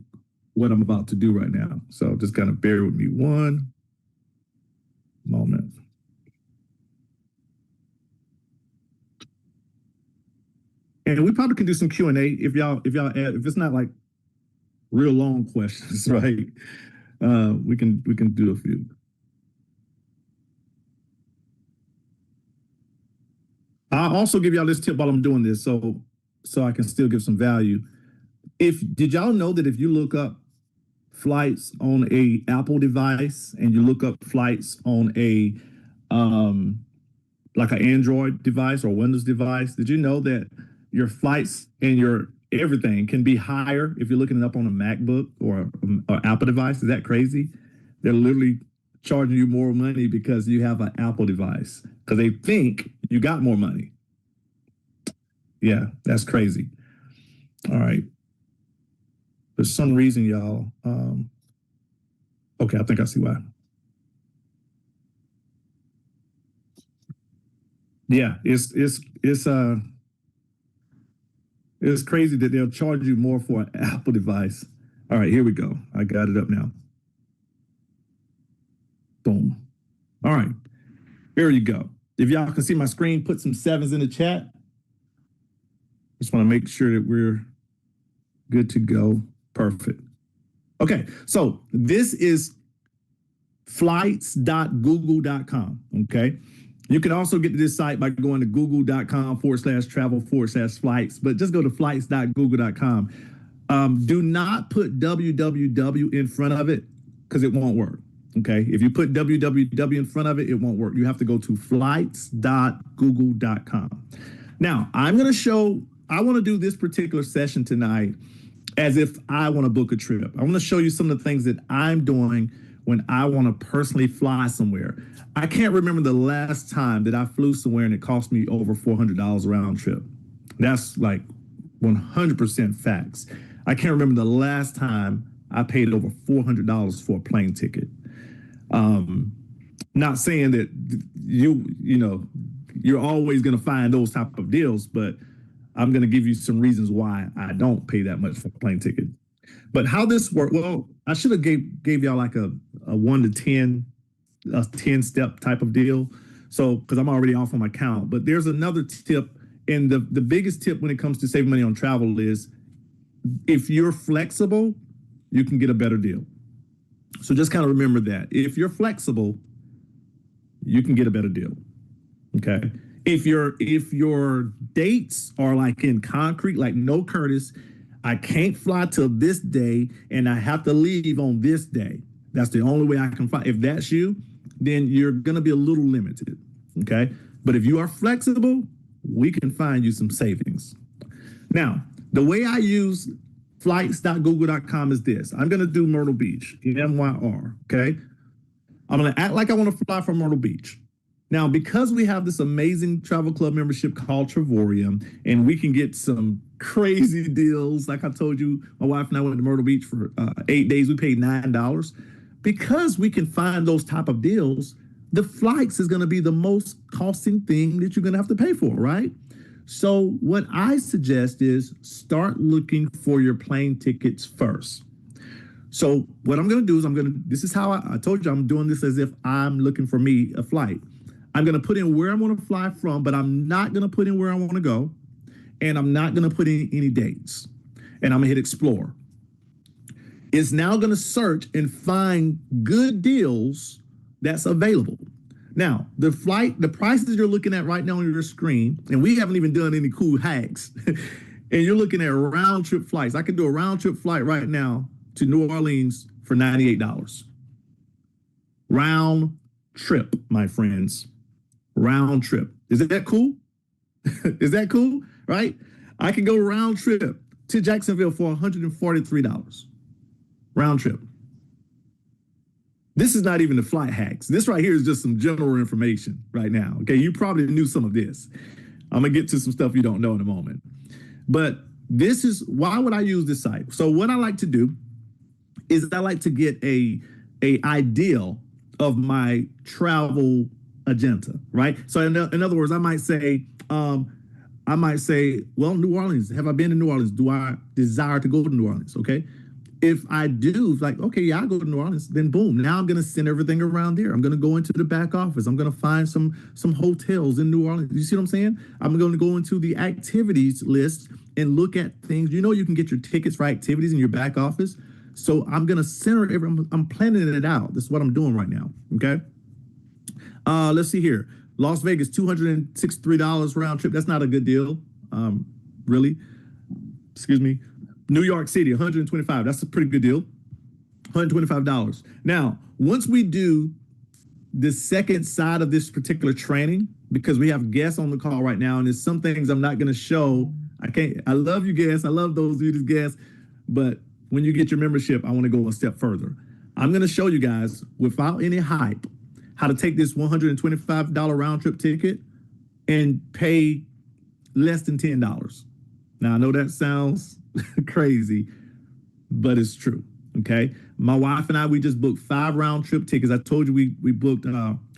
Speaker 2: what I'm about to do right now. So just kind of bear with me one moment. And we probably can do some Q&A if it's not like real long questions, right? We can do a few. I'll also give y'all this tip while I'm doing this so I can still give some value. Did y'all know that if you look up flights on a Apple device and you look up flights on a like an Android device or Windows device, did you know that your flights and your everything can be higher if you're looking it up on a MacBook or Apple device. Is that crazy? They're literally charging you more money because you have an Apple device because they think you got more money. Yeah, that's crazy. All right. For some reason, y'all. Okay, I think I see why. Yeah, it's crazy that they'll charge you more for an Apple device. All right, here we go. I got it up now. Boom. All right, here you go. If y'all can see my screen, put some sevens in the chat. Just want to make sure that we're good to go. Perfect. Okay, so this is flights.google.com, okay? You can also get to this site by going to google.com/travel/flights, but just go to flights.google.com. Do not put www in front of it because it won't work, okay? If you put www in front of it, it won't work. You have to go to flights.google.com. Now, I want to do this particular session tonight as if I want to book a trip. I want to show you some of the things that I'm doing when I want to personally fly somewhere. I can't remember the last time that I flew somewhere and it cost me over $400 round trip. That's like 100% facts. I can't remember the last time I paid over $400 for a plane ticket. Not saying that you're always going to find those type of deals, but I'm going to give you some reasons why I don't pay that much for a plane ticket. But how this works, well, I should have gave y'all like a 1 to 10, a 10-step type of deal. So, because I'm already off on my count. But there's another tip, and the biggest tip when it comes to saving money on travel is if you're flexible, you can get a better deal. So just kind of remember that. If you're flexible, you can get a better deal. Okay. If your dates are like in concrete, like no Curtis, I can't fly till this day and I have to leave on this day. That's the only way I can fly. If that's you, then you're going to be a little limited. Okay. But if you are flexible, we can find you some savings. Now, the way I use flights.google.com is this. I'm going to do Myrtle Beach, MYR. Okay. I'm going to act like I want to fly from Myrtle Beach. Now, because we have this amazing travel club membership called Travorium, and we can get some crazy deals, like I told you, my wife and I went to Myrtle Beach for 8 days. We paid $9. Because we can find those type of deals, the flights is going to be the most costing thing that you're going to have to pay for, right? So what I suggest is start looking for your plane tickets first. So what I'm going to do is this is how I told you I'm doing this as if I'm looking for me a flight. I'm going to put in where I want to fly from, but I'm not going to put in where I want to go. And I'm not going to put in any dates. And I'm going to hit explore. It's now going to search and find good deals that's available. Now, the prices you're looking at right now on your screen, and we haven't even done any cool hacks, and you're looking at round trip flights. I can do a round trip flight right now to New Orleans for $98. Round trip, my friends. Round trip. Is that cool? Is that cool? Right? I can go round trip to Jacksonville for $143. Round trip. This is not even the flight hacks. This right here is just some general information right now. Okay, you probably knew some of this. I'm gonna get to some stuff you don't know in a moment. But this is why would I use this site? So what I like to do is I like to get a ideal of my travel agenda, right? So in other words, I might say, well, New Orleans, have I been to New Orleans? Do I desire to go to New Orleans? Okay. If I do, like, okay, yeah, I'll go to New Orleans, then boom, now I'm going to send everything around there. I'm going to go into the back office. I'm going to find some hotels in New Orleans. You see what I'm saying? I'm going to go into the activities list and look at things. You know, you can get your tickets for activities in your back office. So I'm going to center I'm planning it out. This is what I'm doing right now. Okay. Let's see here. Las Vegas, $263 round trip. That's not a good deal. Really. Excuse me. New York City, $125. That's a pretty good deal. $125. Now, once we do the second side of this particular training, because we have guests on the call right now, and there's some things I'm not going to show. I love you guests. I love those of you that guests. But when you get your membership, I want to go a step further. I'm going to show you guys without any hype how to take this $125 round trip ticket and pay less than $10. Now, I know that sounds crazy, but it's true. Okay. My wife and I, we just booked 5 round trip tickets. I told you we booked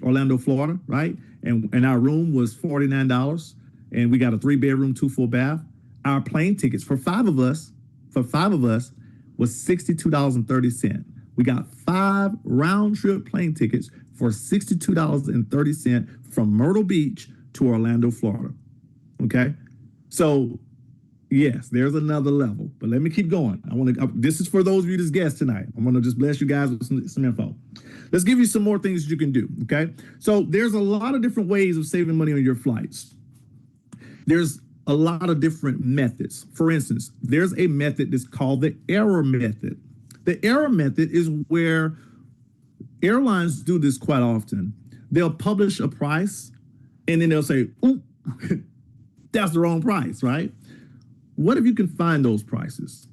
Speaker 2: Orlando, Florida, right? And our room was $49. And we got a 3-bedroom, 2 full bath. Our plane tickets for 5 of us was $62.30. We got 5 round trip plane tickets for $62.30 from Myrtle Beach to Orlando, Florida. Okay. So yes, there's another level, but let me keep going. This is for those of you that's guests tonight. I'm going to just bless you guys with some info. Let's give you some more things you can do. Okay. So there's a lot of different ways of saving money on your flights. There's a lot of different methods. For instance, there's a method that's called the error method. The error method is where airlines do this quite often. They'll publish a price and then they'll say, "Ooh, that's the wrong price," right? What if you can find those prices?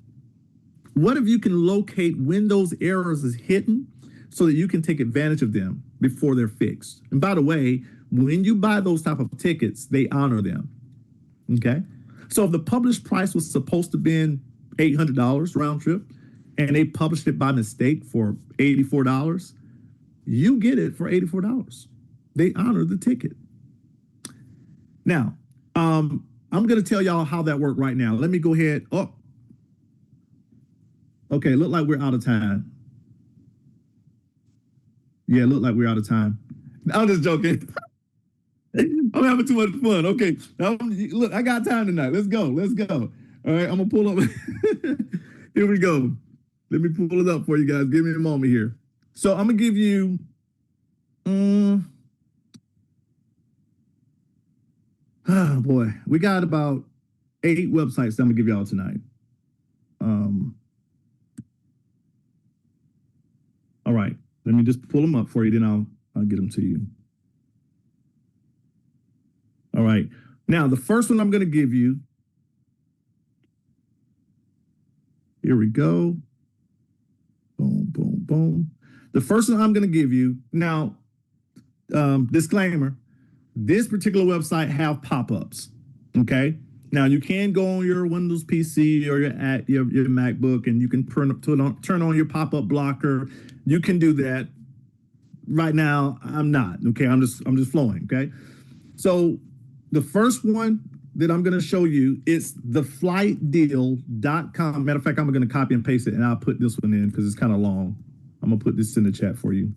Speaker 2: What if you can locate when those errors is hidden so that you can take advantage of them before they're fixed? And by the way, when you buy those type of tickets, they honor them. Okay. So if the published price was supposed to be $800 round trip and they published it by mistake for $84, you get it for $84. They honor the ticket. Now, I'm going to tell y'all how that worked right now. Let me go ahead. Oh, okay. Look like we're out of time. Yeah, look like we're out of time. I'm just joking. I'm having too much fun. Okay. Look, I got time tonight. Let's go. Let's go. All right. I'm going to pull up. Here we go. Let me pull it up for you guys. Give me a moment here. So I'm going to give you, oh boy, we got about 8 websites that I'm going to give y'all tonight. All right. Let me just pull them up for you. Then I'll get them to you. All right. Now, the first one I'm going to give you. Here we go. Boom, boom, boom. The first one I'm going to give you. Now, disclaimer, this particular website have pop-ups. Okay. Now, you can go on your Windows PC or your MacBook and you can turn on your pop-up blocker. You can do that. Right now, I'm not. Okay. I'm just flowing. Okay. So the first one that I'm going to show you is theflightdeal.com. Matter of fact, I'm going to copy and paste it and I'll put this one in because it's kind of long. I'm going to put this in the chat for you.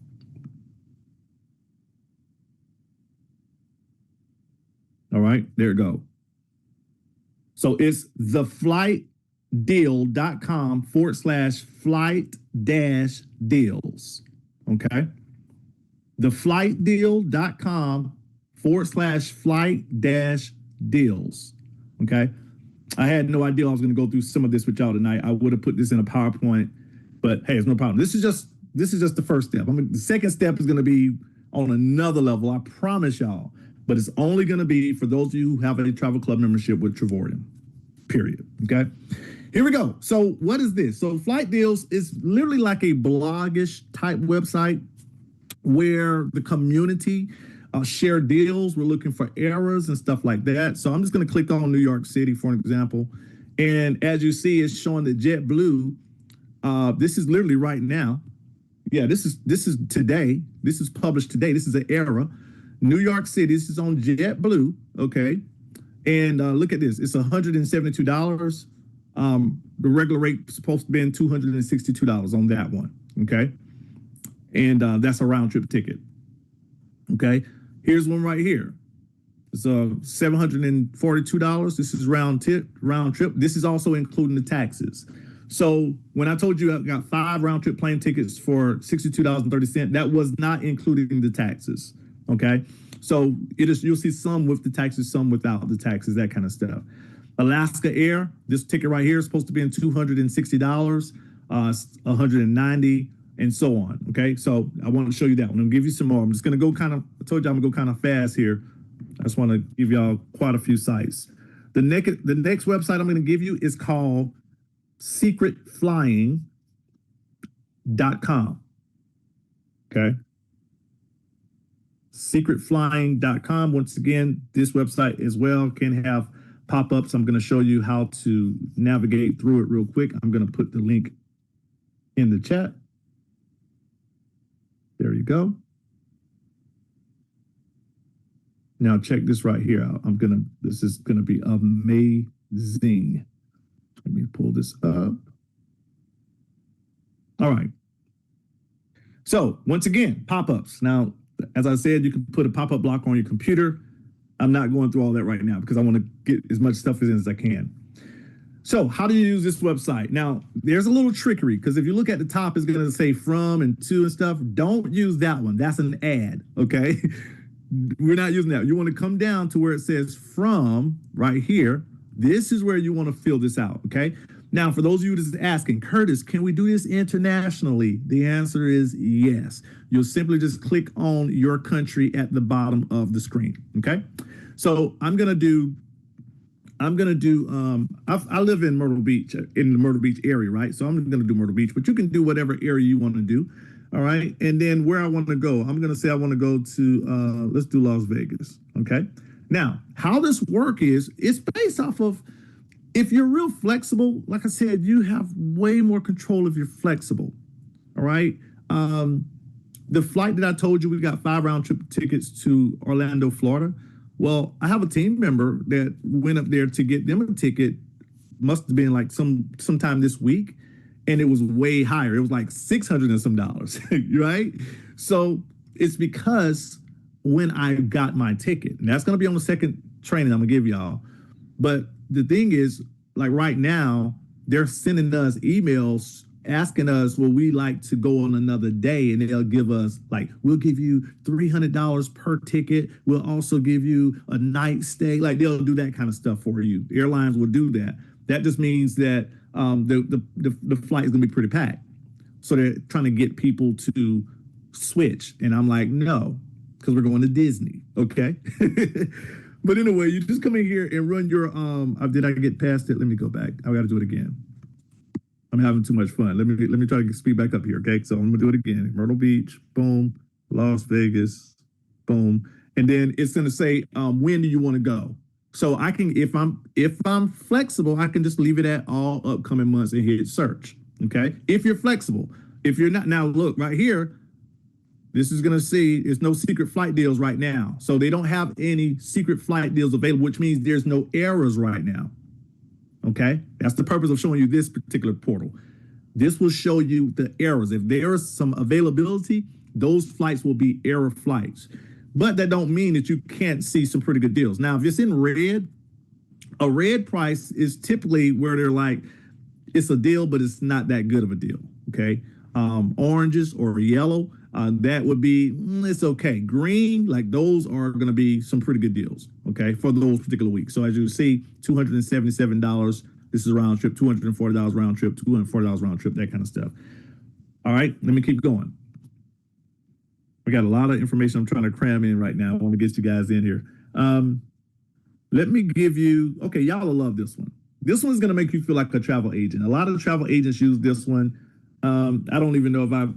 Speaker 2: All right, there you go. So it's theflightdeal.com/flight-deals. Okay. Theflightdeal.com/flight-deals. Okay. I had no idea I was going to go through some of this with y'all tonight. I would have put this in a PowerPoint, but hey, it's no problem. This is just the first step. The second step is going to be on another level. I promise y'all, but it's only going to be for those of you who have a travel club membership with Travorium, period. Okay. Here we go. So what is this? So Flight Deals is literally like a blogish type website where the community share deals. We're looking for errors and stuff like that. So I'm just going to click on New York City, for an example. And as you see, it's showing that JetBlue, this is literally right now. Yeah, this is today. This is published today. This is an error. New York City, this is on JetBlue. Okay. And look at this. It's $172. The regular rate is supposed to be $262 on that one. Okay. And that's a round trip ticket. Okay. Here's one right here. It's $742. This is round trip. This is also including the taxes. So when I told you I got 5 round trip plane tickets for $62.30, that was not including the taxes. Okay. So you'll see some with the taxes, some without the taxes, that kind of stuff. Alaska Air, this ticket right here is supposed to be $260, $190, and so on. Okay, so I want to show you that one. I'm gonna give you some more. I'm just gonna go I told you I'm gonna go kind of fast here. I just want to give y'all quite a few sites. The next website I'm going to give you is called secretflying.com. Okay. Secretflying.com. Once again, this website as well can have pop-ups. I'm going to show you how to navigate through it real quick. I'm going to put the link in the chat. There you go. Now check this right here out. This is gonna be amazing. Let me pull this up. All right. So once again, pop-ups. Now, as I said, you can put a pop-up block on your computer. I'm not going through all that right now because I want to get as much stuff in as I can. So how do you use this website? Now, there's a little trickery because if you look at the top, it's gonna say from and to and stuff. Don't use that one. That's an ad, okay? We're not using that. You want to come down to where it says from right here. This is where you want to fill this out, okay? Now, for those of you that's asking, Curtis, can we do this internationally? The answer is yes. You'll simply just click on your country at the bottom of the screen, okay? So I live in Myrtle Beach, in the Myrtle Beach area, right? So I'm going to do Myrtle Beach, but you can do whatever area you want to do. All right. And then where I want to go, I'm going to say I want to go to, let's do Las Vegas. Okay. Now, how this work is, it's based off of, if you're real flexible, like I said, you have way more control if you're flexible. All right. The flight that I told you, we got 5 round trip tickets to Orlando, Florida. Well, I have a team member that went up there to get them a ticket, must have been like sometime this week. And it was way higher. It was like $600 and some, right? So it's because when I got my ticket, and that's going to be on the second training I'm going to give y'all. But the thing is, like right now, they're sending us emails asking us, well, we like to go on another day, and they'll give us like, we'll give you $300 per ticket. We'll also give you a night stay. Like they'll do that kind of stuff for you. Airlines will do that. That just means that the flight is gonna be pretty packed. So they're trying to get people to switch. And I'm like, no, because we're going to Disney, okay? But anyway, you just come in here and run your, did I get past it? Let me go back. I gotta do it again. I'm having too much fun. Let me try to speed back up here, okay? So I'm gonna do it again. Myrtle Beach, boom, Las Vegas, boom. And then it's gonna say, when do you wanna go? So I can, if I'm flexible, I can just leave it at all upcoming months and hit search, okay? If you're flexible. If you're not, now look right here, this is gonna see, there's no secret flight deals right now. So they don't have any secret flight deals available, which means there's no errors right now, okay? That's the purpose of showing you this particular portal. This will show you the errors. If there is some availability, those flights will be error flights. But that don't mean that you can't see some pretty good deals. Now, if it's in red, a red price is typically where they're like, it's a deal, but it's not that good of a deal, okay? Oranges or yellow, that would be, it's okay. Green, like those are gonna be some pretty good deals, okay, for those particular weeks. So as you see, $277, this is round trip, $240 round trip, $240 round trip, that kind of stuff. All right, let me keep going. We got a lot of information I'm trying to cram in right now. I want to get you guys in here. Let me give you, okay, y'all will love this one. This one's going to make you feel like a travel agent. A lot of travel agents use this one. I don't even know if I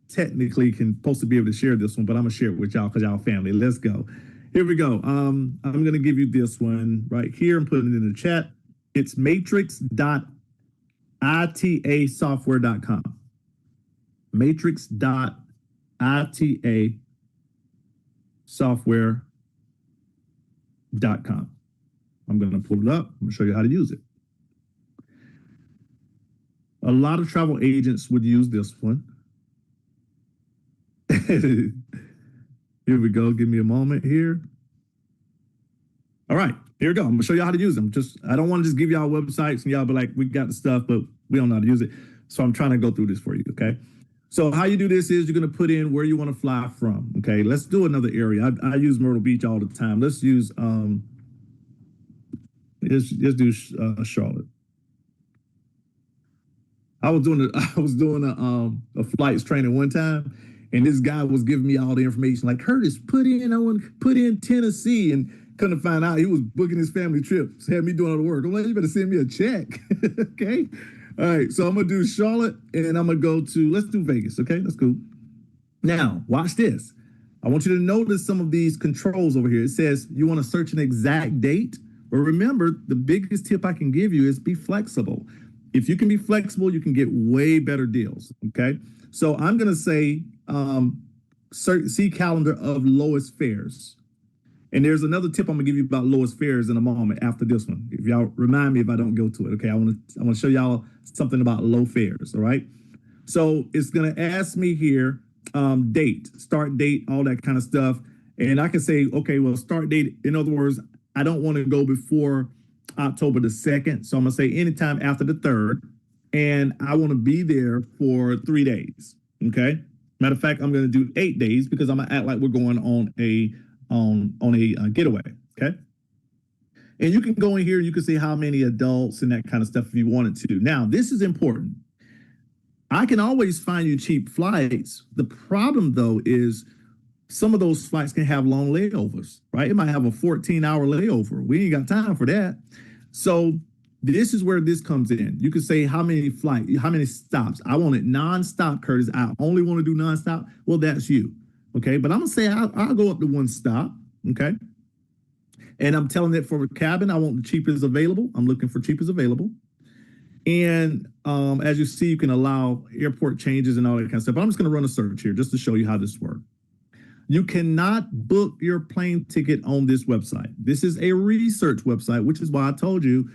Speaker 2: technically supposed to be able to share this one, but I'm going to share it with y'all because y'all family. Let's go. Here we go. I'm going to give you this one right here and put it in the chat. It's matrix.itasoftware.com. Matrix.itasoftware.com. I'm going to pull it up. I'm going to show you how to use it. A lot of travel agents would use this one. Here we go. Give me a moment here. All right, here we go. I'm going to show you how to use them. I don't want to just give y'all websites and y'all be like, we got the stuff, but we don't know how to use it. So I'm trying to go through this for you, okay? So how you do this is you're going to put in where you want to fly from. Okay, let's do another area. I use Myrtle Beach all the time. Let's use let's do Charlotte. I was doing a flights training one time, and this guy was giving me all the information. Like, Curtis, put in Tennessee, and Couldn't find out he was booking his family trips, had me doing all the work. I'm like, you better send me a check. Okay. All right. So I'm going to do Charlotte and I'm going to go to, let's do Vegas. Okay. That's cool. Now, watch this. I want you to notice some of these controls over here. It says you want to search an exact date. But remember, the biggest tip I can give you is be flexible. If you can be flexible, you can get way better deals. Okay. So I'm going to say, see calendar of lowest fares. And there's another tip I'm gonna give you about lowest fares in a moment after this one. If y'all remind me if I don't go to it, okay? I want to show y'all something about low fares. All right. So it's gonna ask me here, date, start date, all that kind of stuff, and I can say, okay, well, start date. In other words, I don't want to go before October the 2nd, so I'm gonna say anytime after the 3rd, and I want to be there for 3 days. Okay. Matter of fact, I'm gonna do 8 days because I'm gonna act like we're going on a getaway, okay? And you can go in here and you can see how many adults and that kind of stuff if you wanted to. Now, this is important. I can always find you cheap flights. The problem, though, is some of those flights can have long layovers, right? It might have a 14-hour layover. We ain't got time for that. So this is where this comes in. You can say how many stops. I want it nonstop, Curtis. I only want to do nonstop. Well, that's you. Okay, but I'm gonna say I'll go up to 1 stop. Okay, and I'm telling it for a cabin. I want the cheapest available. I'm looking for cheapest available. And as you see, you can allow airport changes and all that kind of stuff. But I'm just gonna run a search here just to show you how this works. You cannot book your plane ticket on this website. This is a research website, which is why I told you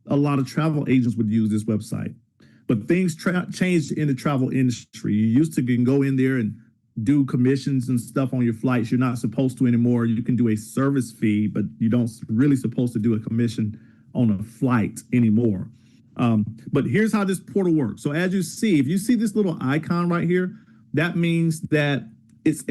Speaker 2: a lot of travel agents would use this website. But things changed in the travel industry. You used to can go in there and do commissions and stuff on your flights. You're not supposed to anymore. You can do a service fee, but you don't really supposed to do a commission on a flight anymore. But here's how this portal works. So as you see, if you see this little icon right here, that means that it's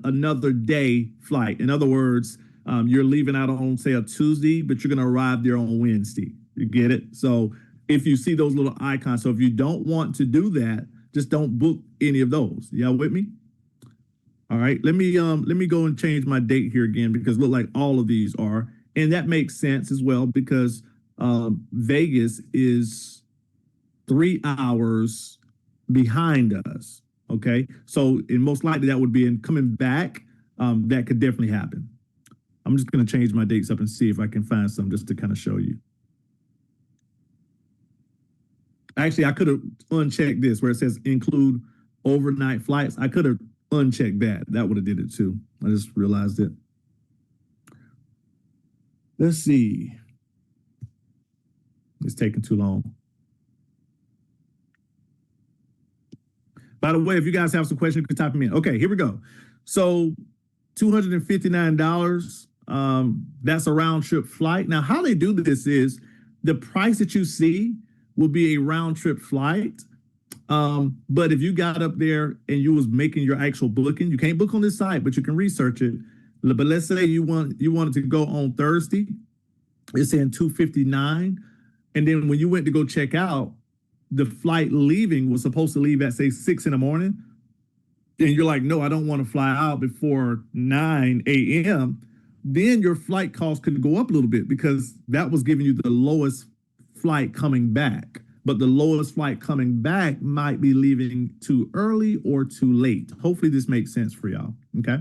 Speaker 2: another day flight. In other words, you're leaving out on, say, a Tuesday, but you're going to arrive there on Wednesday. You get it? So if you see those little icons, so if you don't want to do that, just don't book any of those. Y'all with me? All right, let me go and change my date here again because it look like all of these are, and that makes sense as well because Vegas is 3 hours behind us. Okay, so and most likely that would be in coming back. That could definitely happen. I'm just going to change my dates up and see if I can find some just to kind of show you. Actually, I could have unchecked this where it says include overnight flights. I could have uncheck that. That would have did it too. I just realized it. Let's see. It's taking too long. By the way, if you guys have some questions, you can type them in. Okay, here we go. So $259, that's a round trip flight. Now, how they do this is the price that you see will be a round trip flight. But if you got up there and you was making your actual booking, you can't book on this site, but you can research it. But let's say you wanted to go on Thursday, it's saying $259. And then when you went to go check out, the flight leaving was supposed to leave at, say, 6 in the morning. And you're like, no, I don't want to fly out before 9 a.m. Then your flight cost could go up a little bit because that was giving you the lowest flight coming back. But the lowest flight coming back might be leaving too early or too late. Hopefully this makes sense for y'all, okay?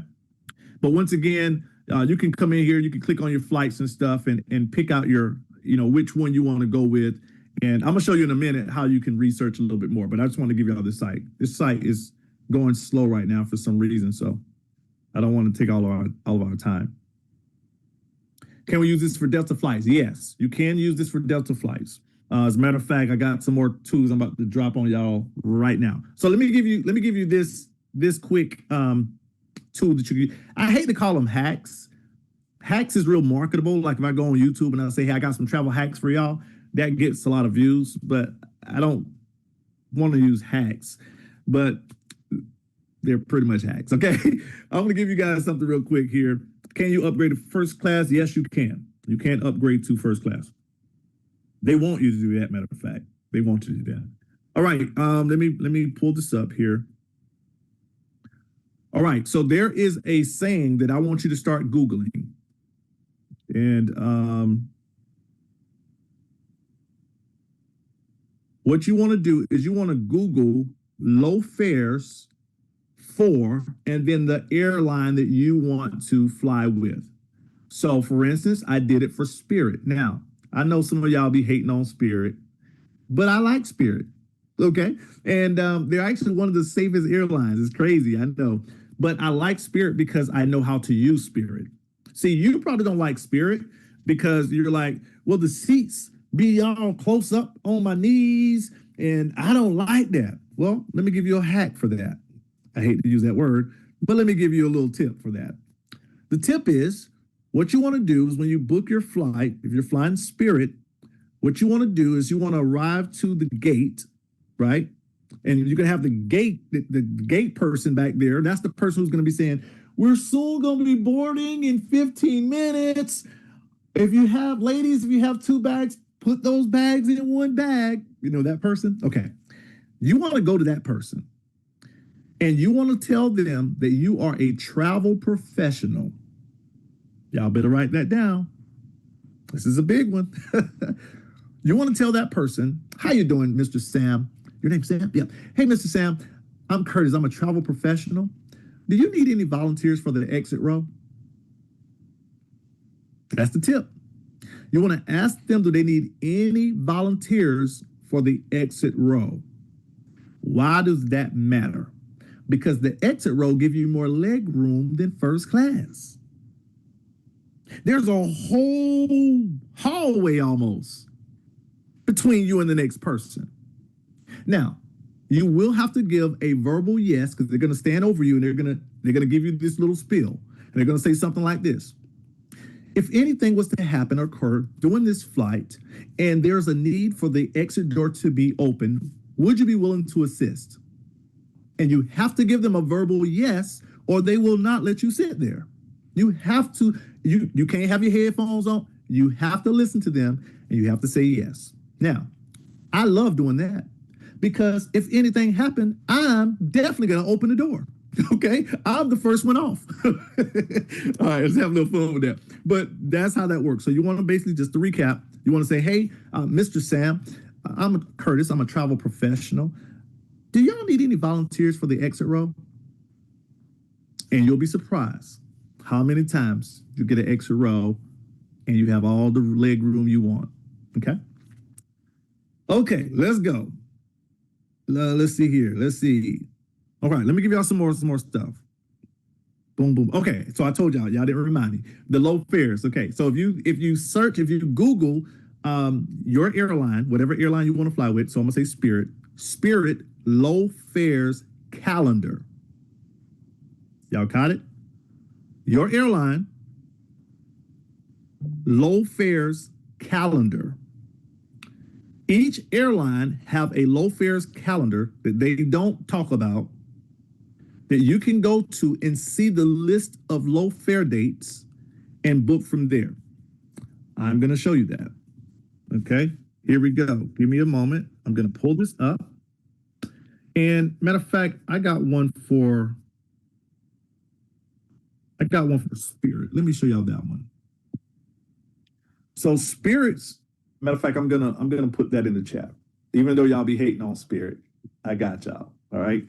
Speaker 2: But once again, you can come in here, you can click on your flights and stuff and pick out your, which one you want to go with. And I'm gonna show you in a minute how you can research a little bit more, but I just want to give y'all this site. This site is going slow right now for some reason, so I don't want to take all of our time. Can we use this for Delta flights? Yes, you can use this for Delta flights. As a matter of fact, I got some more tools I'm about to drop on y'all right now. So let me give you this quick tool that you can. I hate to call them hacks. Hacks is real marketable. Like if I go on YouTube and I say, hey, I got some travel hacks for y'all, that gets a lot of views, but I don't want to use hacks, but they're pretty much hacks, okay? I'm gonna give you guys something real quick here. Can you upgrade to first class? Yes, you can. You can upgrade to first class. They want you to do that, matter of fact. They want you to do that. All right, let me pull this up here. All right, so there is a saying that I want you to start Googling. And what you want to do is you want to Google low fares for, and then the airline that you want to fly with. So for instance, I did it for Spirit. Now, I know some of y'all be hating on Spirit, but I like Spirit. Okay. And they're actually one of the safest airlines. It's crazy, I know. But I like Spirit because I know how to use Spirit. See, you probably don't like Spirit because you're like, well, the seats be all close up on my knees, and I don't like that. Well, let me give you a hack for that. I hate to use that word, but let me give you a little tip for that. The tip is, what you want to do is when you book your flight, if you're flying Spirit, what you want to do is you want to arrive to the gate, right? And you're going to have the gate person back there. That's the person who's going to be saying, we're soon going to be boarding in 15 minutes. If you have, ladies, if you have 2 bags, put those bags in 1 bag. You know that person? Okay. You want to go to that person and you want to tell them that you are a travel professional. Y'all better write that down. This is a big one. You want to tell that person, how you doing, Mr. Sam? Your name's Sam? Yeah. Hey, Mr. Sam, I'm Curtis. I'm a travel professional. Do you need any volunteers for the exit row? That's the tip. You want to ask them, do they need any volunteers for the exit row? Why does that matter? Because the exit row gives you more leg room than first class. There's a whole hallway almost between you and the next person. Now, you will have to give a verbal yes, because they're going to stand over you and they're going to give you this little spiel. And they're going to say something like this. If anything was to happen or occur during this flight and there's a need for the exit door to be open, would you be willing to assist? And you have to give them a verbal yes, or they will not let you sit there. You have to, you can't have your headphones on. You have to listen to them and you have to say yes. Now, I love doing that because if anything happened, I'm definitely going to open the door. Okay, I'm the first one off. All right, let's have a little fun with that. But that's how that works. So you want to basically, just to recap, you want to say, hey, Mr. Sam, I'm Curtis. I'm a travel professional. Do y'all need any volunteers for the exit row? And you'll be surprised how many times you get an exit row and you have all the leg room you want. Okay. Okay, let's go. Let's see here. Let's see. All right, let me give y'all some more stuff. Boom, boom. Okay, so I told y'all didn't remind me. The low fares. Okay, so if you Google your airline, whatever airline you want to fly with, so I'm gonna say Spirit low fares calendar. Y'all caught it? Your airline, low fares calendar. Each airline have a low fares calendar that they don't talk about, that you can go to and see the list of low fare dates and book from there. I'm going to show you that. Okay, here we go. Give me a moment. I'm going to pull this up. And matter of fact, I got one for Spirit. Let me show y'all that one. So Spirit's, matter of fact, I'm gonna put that in the chat. Even though y'all be hating on Spirit, I got y'all. All right.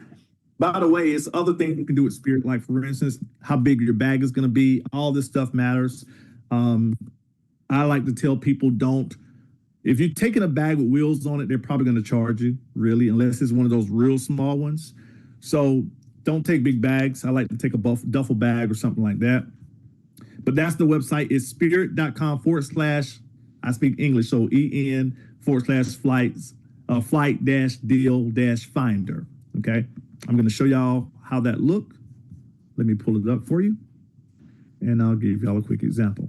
Speaker 2: By the way, it's other things you can do with Spirit, like for instance, how big your bag is gonna be. All this stuff matters. I like to tell people, if you're taking a bag with wheels on it, they're probably gonna charge you, really, unless it's one of those real small ones. So don't take big bags. I like to take a duffel bag or something like that. But that's the website. It's spirit.com/ I speak English, so EN/flight-deal-finder. Okay, I'm going to show y'all how that look. Let me pull it up for you, and I'll give y'all a quick example.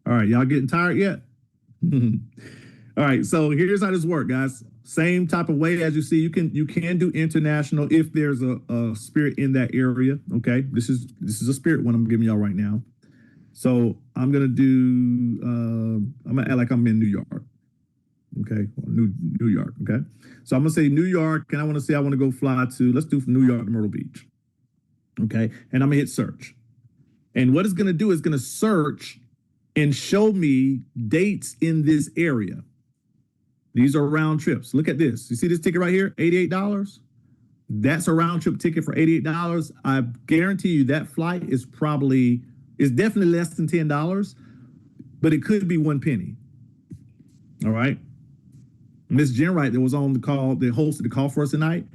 Speaker 2: All right, y'all getting tired yet? All right, so here's how this works, guys. Same type of way as you see. You can do international if there's a Spirit in that area. Okay, this is a Spirit one I'm giving y'all right now. So I'm gonna do. I'm gonna act like I'm in New York. Okay, New York. Okay, so I'm gonna say New York, and I want to go fly to. Let's do from New York to Myrtle Beach. Okay, and I'm gonna hit search, And what it's going to do is going to search and show me dates in this area. These are round trips. Look at this. You see this ticket right here, $88? That's a round trip ticket for $88. I guarantee you that flight is definitely less than $10, but it could be 1 penny. All right. Miss Jen Wright that was on the call, that hosted the call for us tonight,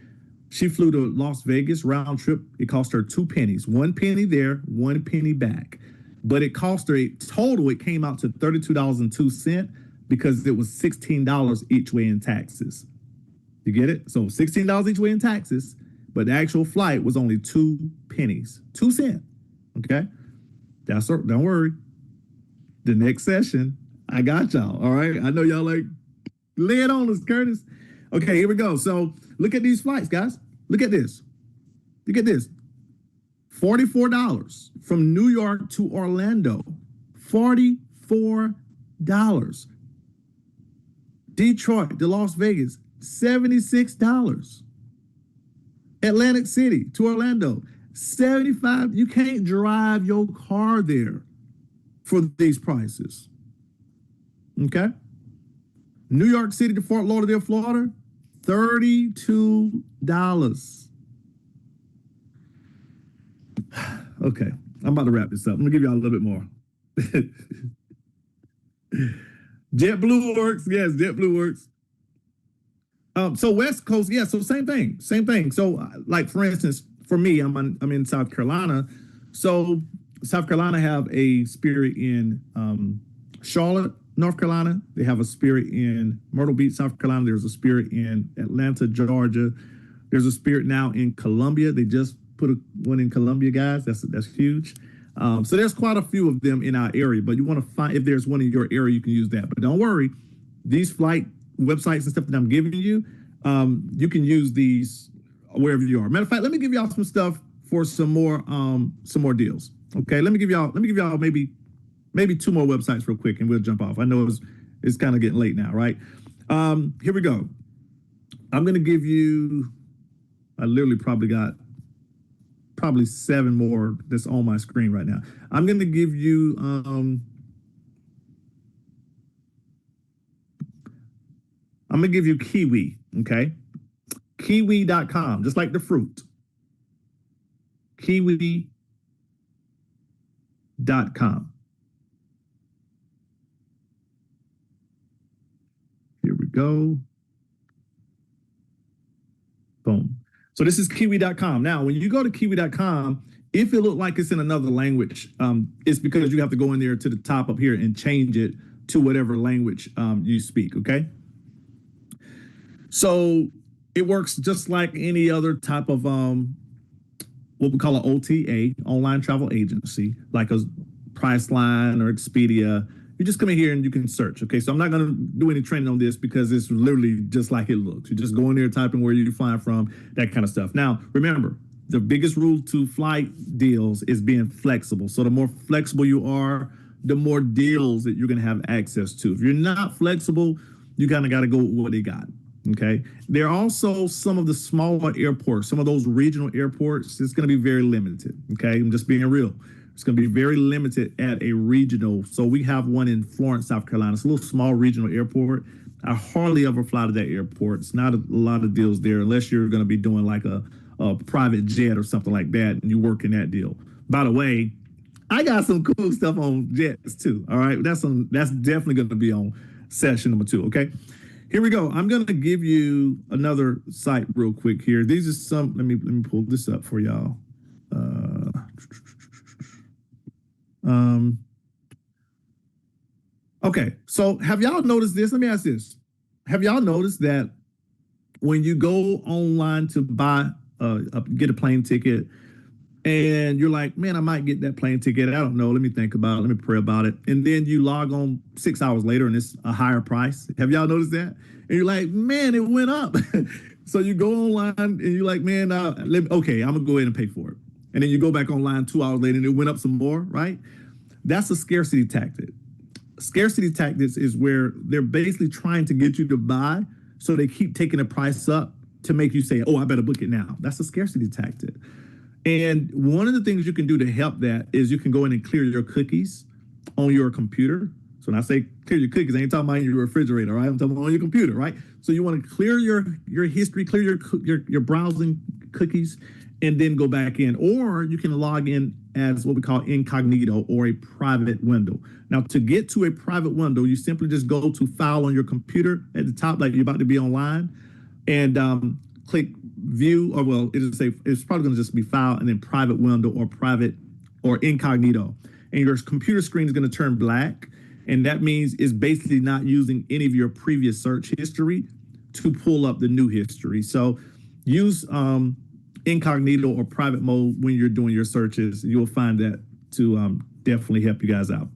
Speaker 2: she flew to Las Vegas round trip. It cost her 2 pennies, 1 penny there, 1 penny back. But it cost her it came out to $32.02 because it was $16 each way in taxes. You get it? So $16 each way in taxes, but the actual flight was only 2 pennies, 2 cents. Okay. Don't worry. The next session, I got y'all. All right. I know y'all like, lay it on us, Curtis. Okay, here we go. So look at these flights, guys. Look at this. Look at this. $44 from New York to Orlando. $44. Detroit to Las Vegas. $76. Atlantic City to Orlando. $75. You can't drive your car there for these prices. Okay. New York City to Fort Lauderdale, Florida, $32. Okay, I'm about to wrap this up. I'm gonna give y'all a little bit more. JetBlue works, yes, JetBlue works. So West Coast, yeah, so same thing. So like for instance, for me, I'm in South Carolina. So South Carolina have a Spirit in Charlotte, North Carolina. They have a Spirit in Myrtle Beach, South Carolina. There's a Spirit in Atlanta, Georgia. There's a Spirit now in Columbia. They just put one in Columbia, guys. That's huge. So there's quite a few of them in our area, but you want to find, if there's one in your area, you can use that. But don't worry, these flight websites and stuff that I'm giving you, you can use these wherever you are. Matter of fact, let me give y'all some stuff for some more deals. Okay, let me give y'all maybe 2 more websites real quick and we'll jump off. I know it's kind of getting late now, right? Here we go. I'm going to give you, I literally probably got 7 more that's on my screen right now. I'm going to give you, I'm going to give you Kiwi, okay? Kiwi.com, just like the fruit. Kiwi.com. Here we go. Boom. So this is Kiwi.com. Now, when you go to Kiwi.com, if it looks like it's in another language, it's because you have to go in there to the top up here and change it to whatever language you speak, okay? So it works just like any other type of what we call an OTA, online travel agency, like a Priceline or Expedia. You just come in here and you can search. Okay, so I'm not going to do any training on this because it's literally just like it looks. You just go in there, type in where you're flying from, that kind of stuff. Now, remember, the biggest rule to flight deals is being flexible. So the more flexible you are, the more deals that you're going to have access to. If you're not flexible, you kind of got to go with what they got. Okay. There are also some of the smaller airports, some of those regional airports, it's going to be very limited. Okay. I'm just being real. It's going to be very limited at a regional. So we have one in Florence, South Carolina. It's a little small regional airport. I hardly ever fly to that airport. It's not a lot of deals there unless you're going to be doing like a private jet or something like that and you work in that deal. By the way, I got some cool stuff on jets too. All right. That's definitely going to be on session number 2. Okay. Here we go. I'm going to give you another site real quick here. These are some, let me pull this up for y'all. Okay, so have y'all noticed this? Let me ask this. Have y'all noticed that when you go online to get a plane ticket and you're like, man, I might get that plane ticket. I don't know. Let me think about it. Let me pray about it. And then you log on 6 hours later and it's a higher price. Have y'all noticed that? And you're like, man, it went up. So you go online and you're like, man, okay, I'm going to go ahead and pay for it. And then you go back online 2 hours later and it went up some more, right? That's a scarcity tactic. Scarcity tactics is where they're basically trying to get you to buy, so they keep taking the price up to make you say, oh, I better book it now. That's a scarcity tactic. And one of the things you can do to help that is you can go in and clear your cookies on your computer. So when I say clear your cookies, I ain't talking about your refrigerator, right? I'm talking about on your computer, right? So you want to clear your history, clear your browsing cookies, and then go back in. Or you can log in as what we call incognito or a private window. Now, to get to a private window, you simply just go to File on your computer at the top, like you're about to be online, and click View, or well, it's probably going to just be File and then Private Window or Private or Incognito. And your computer screen is going to turn black. And that means it's basically not using any of your previous search history to pull up the new history. So use incognito or private mode when you're doing your searches. You'll find that to definitely help you guys out.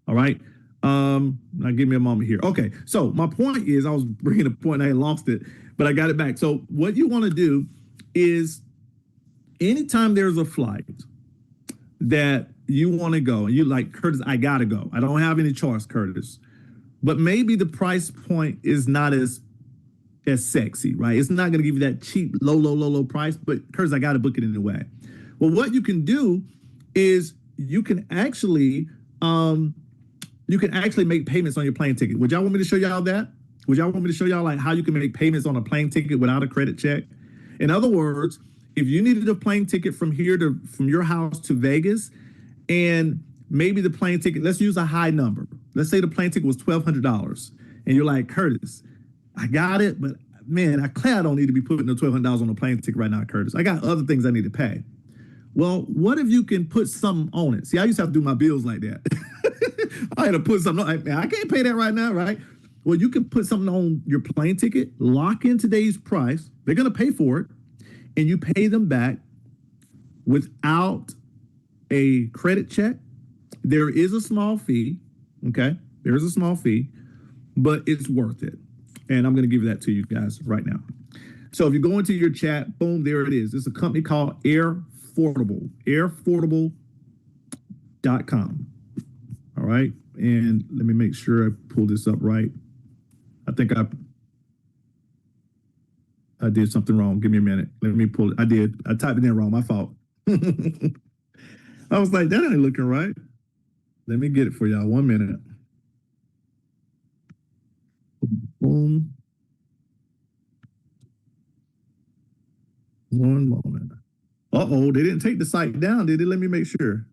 Speaker 2: All right. Now give me a moment here. Okay. So my point is, I was bringing a point, I lost it, but I got it back. So what you want to do is anytime there's a flight that you want to go and you like, Curtis, I got to go. I don't have any choice, Curtis. But maybe the price point is not as sexy, right? It's not going to give you that cheap, low price, but Curtis, I got to book it anyway. Well, what you can do is you can actually make payments on your plane ticket. Would y'all want me to show y'all that? Would y'all want me to show y'all like how you can make payments on a plane ticket without a credit check? In other words, if you needed a plane ticket from your house to Vegas, and maybe the plane ticket, let's use a high number. Let's say the plane ticket was $1,200, and you're like, Curtis, I got it, but man, I don't need to be putting the $1,200 on a plane ticket right now, Curtis. I got other things I need to pay. Well, what if you can put something on it? See, I used to have to do my bills like that. I had to put something on. I can't pay that right now, right? Well, you can put something on your plane ticket, lock in today's price. They're going to pay for it, and you pay them back without a credit check. There is a small fee, okay? There is a small fee, but it's worth it. And I'm going to give that to you guys right now. So if you go into your chat, boom, there it is. It's a company called Airfordable, airfordable.com. All right. And let me make sure I pull this up right. I think I did something wrong. Give me a minute. Let me pull it. I did. I typed it in wrong. My fault. I was like, that ain't looking right. Let me get it for y'all. 1 minute. Boom. One moment. Uh-oh, they didn't take the site down, did they? Let me make sure.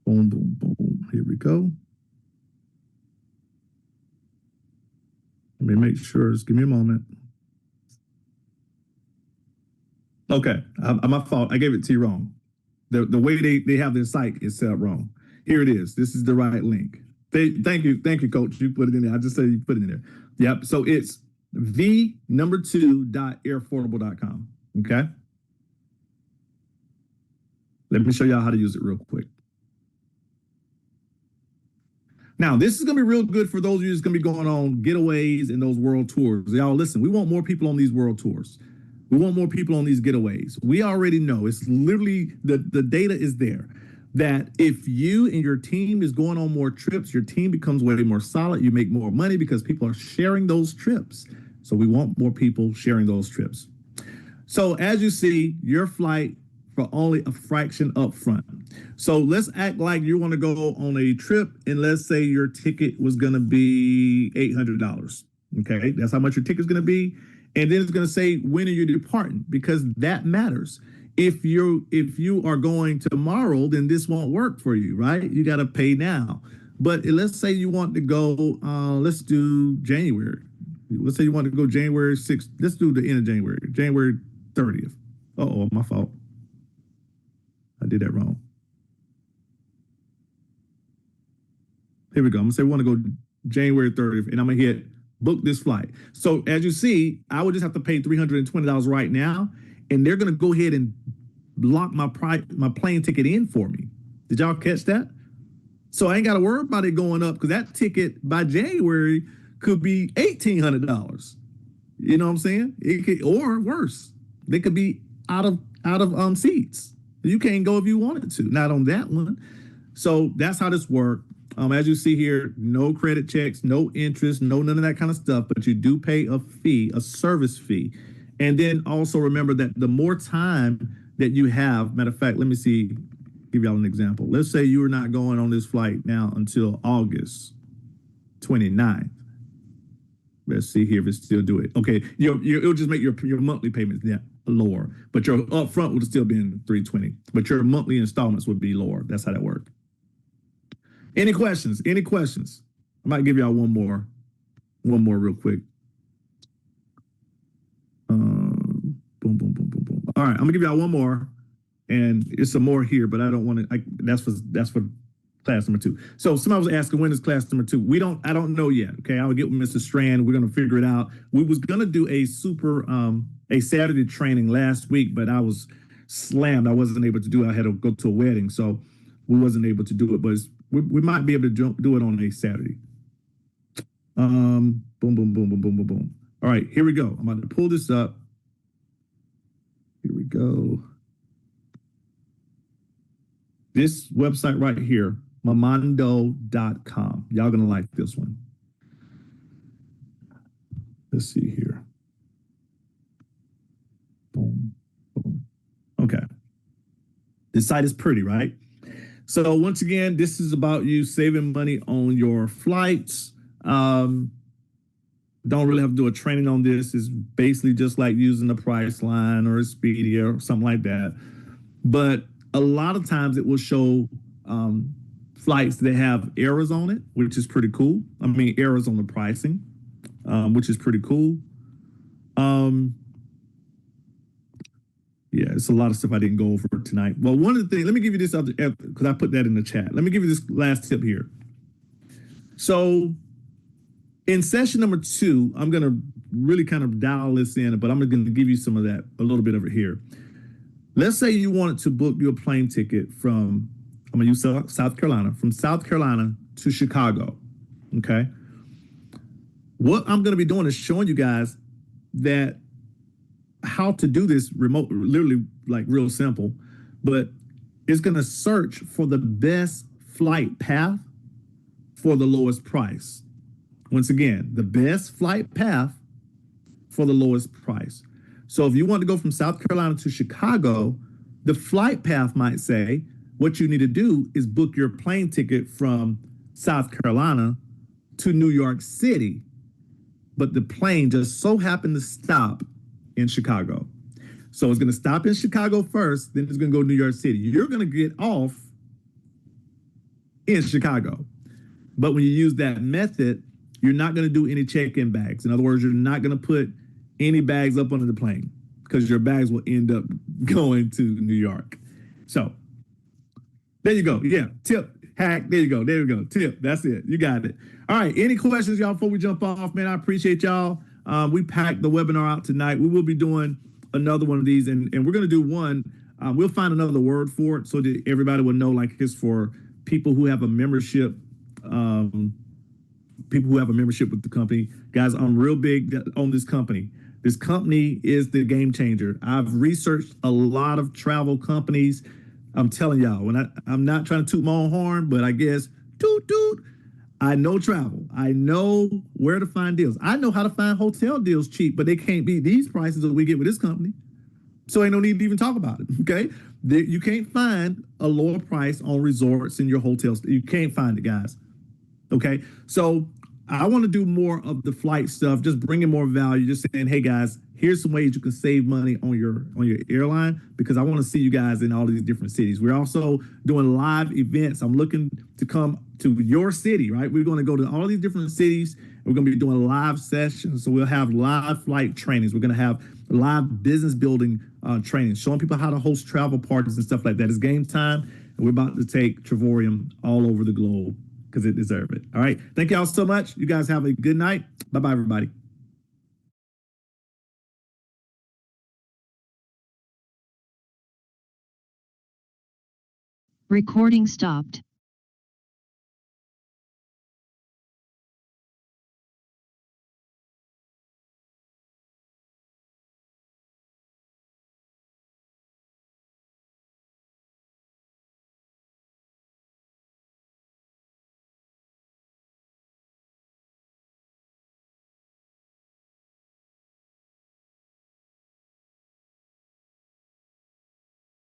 Speaker 2: Boom, boom, boom. Here we go. Let me make sure. Just give me a moment. Okay, my fault. I gave it to you wrong. The way they have their site is set up wrong. Here it is. This is the right link. Thank you, Coach. You put it in there. I just said you put it in there. Yep. So it's v2.airfordable.com. Okay. Let me show y'all how to use it real quick. Now, this is going to be real good for those of you who's going to be going on getaways and those world tours. Y'all, listen, we want more people on these world tours. We want more people on these getaways. We already know, it's literally, the data is there, that if you and your team is going on more trips, your team becomes way more solid. You make more money because people are sharing those trips. So we want more people sharing those trips. So as you see, your flight for only a fraction up front. So let's act like you want to go on a trip, and let's say your ticket was going to be $800. Okay, that's how much your ticket's going to be. And then it's going to say, when are you departing? Because that matters. If you are going tomorrow, then this won't work for you, right? You got to pay now. But let's say you want to go, let's do January. Let's say you want to go January 6th. Let's do the end of January, January 30th. Uh-oh, my fault. I did that wrong. Here we go. I'm going to say we want to go January 30th, and I'm going to hit book this flight. So as you see, I would just have to pay $320 right now, and they're going to go ahead and lock my plane ticket in for me. Did y'all catch that? So I ain't got to worry about it going up, because that ticket by January could be $1,800. You know what I'm saying? It could, or worse, they could be out of seats. You can't go if you wanted to. Not on that one. So that's how this works. As you see here, no credit checks, no interest, no none of that kind of stuff, but you do pay a fee, a service fee. And then also remember that the more time that you have, matter of fact, let me see, give y'all an example. Let's say you are not going on this flight now until August 29th. Let's see here if it still do it. Okay, it'll just make your monthly payments lower, but your upfront would still be in $320, but your monthly installments would be lower. That's how that works. Any questions? Any questions? I might give y'all one more real quick. Boom, boom, boom, boom, boom. All right, I'm gonna give y'all one more, and it's some more here, but I don't want to. That's for class number 2. So somebody was asking, when is class number 2? I don't know yet. Okay, I'll get with Mr. Strand. We're gonna figure it out. We was gonna do a Saturday training last week, but I was slammed. I wasn't able to do it. I had to go to a wedding, so we wasn't able to do it. But we might be able to do it on a Saturday. Boom, boom, boom, boom, boom, boom, boom. All right, here we go. I'm about to pull this up. Here we go. This website right here, Momondo.com. Y'all gonna like this one. Let's see here. Boom, boom. Okay. This site is pretty, right? So once again, this is about you saving money on your flights. Don't really have to do a training on this. It's basically just like using a Priceline or a Expedia or something like that. But a lot of times it will show flights that have errors on it, which is pretty cool. I mean, errors on the pricing, which is pretty cool. Yeah, it's a lot of stuff I didn't go over tonight. Well, one of the things, let me give you this other, because I put that in the chat. Let me give you this last tip here. So in session number 2, I'm going to really kind of dial this in, but I'm going to give you some of that, a little bit of it here. Let's say you wanted to book your plane ticket from, I'm going to use South Carolina, from South Carolina to Chicago, okay? What I'm going to be doing is showing you guys that how to do this remote, literally like real simple, but it's going to search for the best flight path for the lowest price. Once again, the best flight path for the lowest price. So if you want to go from South Carolina to Chicago, the flight path might say what you need to do is book your plane ticket from South Carolina to New York City, but the plane just so happened to stop in Chicago. So it's going to stop in Chicago first, then it's going to go to New York City. You're going to get off in Chicago. But when you use that method, you're not going to do any check-in bags. In other words, you're not going to put any bags up under the plane because your bags will end up going to New York. So there you go. Yeah, tip, hack. There you go. There you go. Tip. That's it. You got it. All right. Any questions, y'all, before we jump off? Man, I appreciate y'all. We packed the webinar out tonight. We will be doing another one of these, and we're going to do one. We'll find another word for it so that everybody will know, like it's for people who have a membership, people who have a membership with the company. Guys, I'm real big on this company. This company is the game changer. I've researched a lot of travel companies. I'm telling y'all, when I'm not trying to toot my own horn, but I guess toot. I know travel. I know where to find deals. I know how to find hotel deals cheap, but they can't beat these prices that we get with this company. So ain't no need to even talk about it, okay? You can't find a lower price on resorts in your hotels. You can't find it, guys, okay? So I want to do more of the flight stuff, just bringing more value, just saying, hey, guys, here's some ways you can save money on your airline, because I want to see you guys in all these different cities. We're also doing live events. I'm looking to come to your city, right? We're going to go to all these different cities. And we're going to be doing live sessions. So we'll have live flight trainings. We're going to have live business building trainings, showing people how to host travel parties and stuff like that. It's game time. And we're about to take Travorium all over the globe because it deserves it. All right. Thank y'all so much. You guys have a good night. Bye-bye, everybody.
Speaker 9: Recording stopped.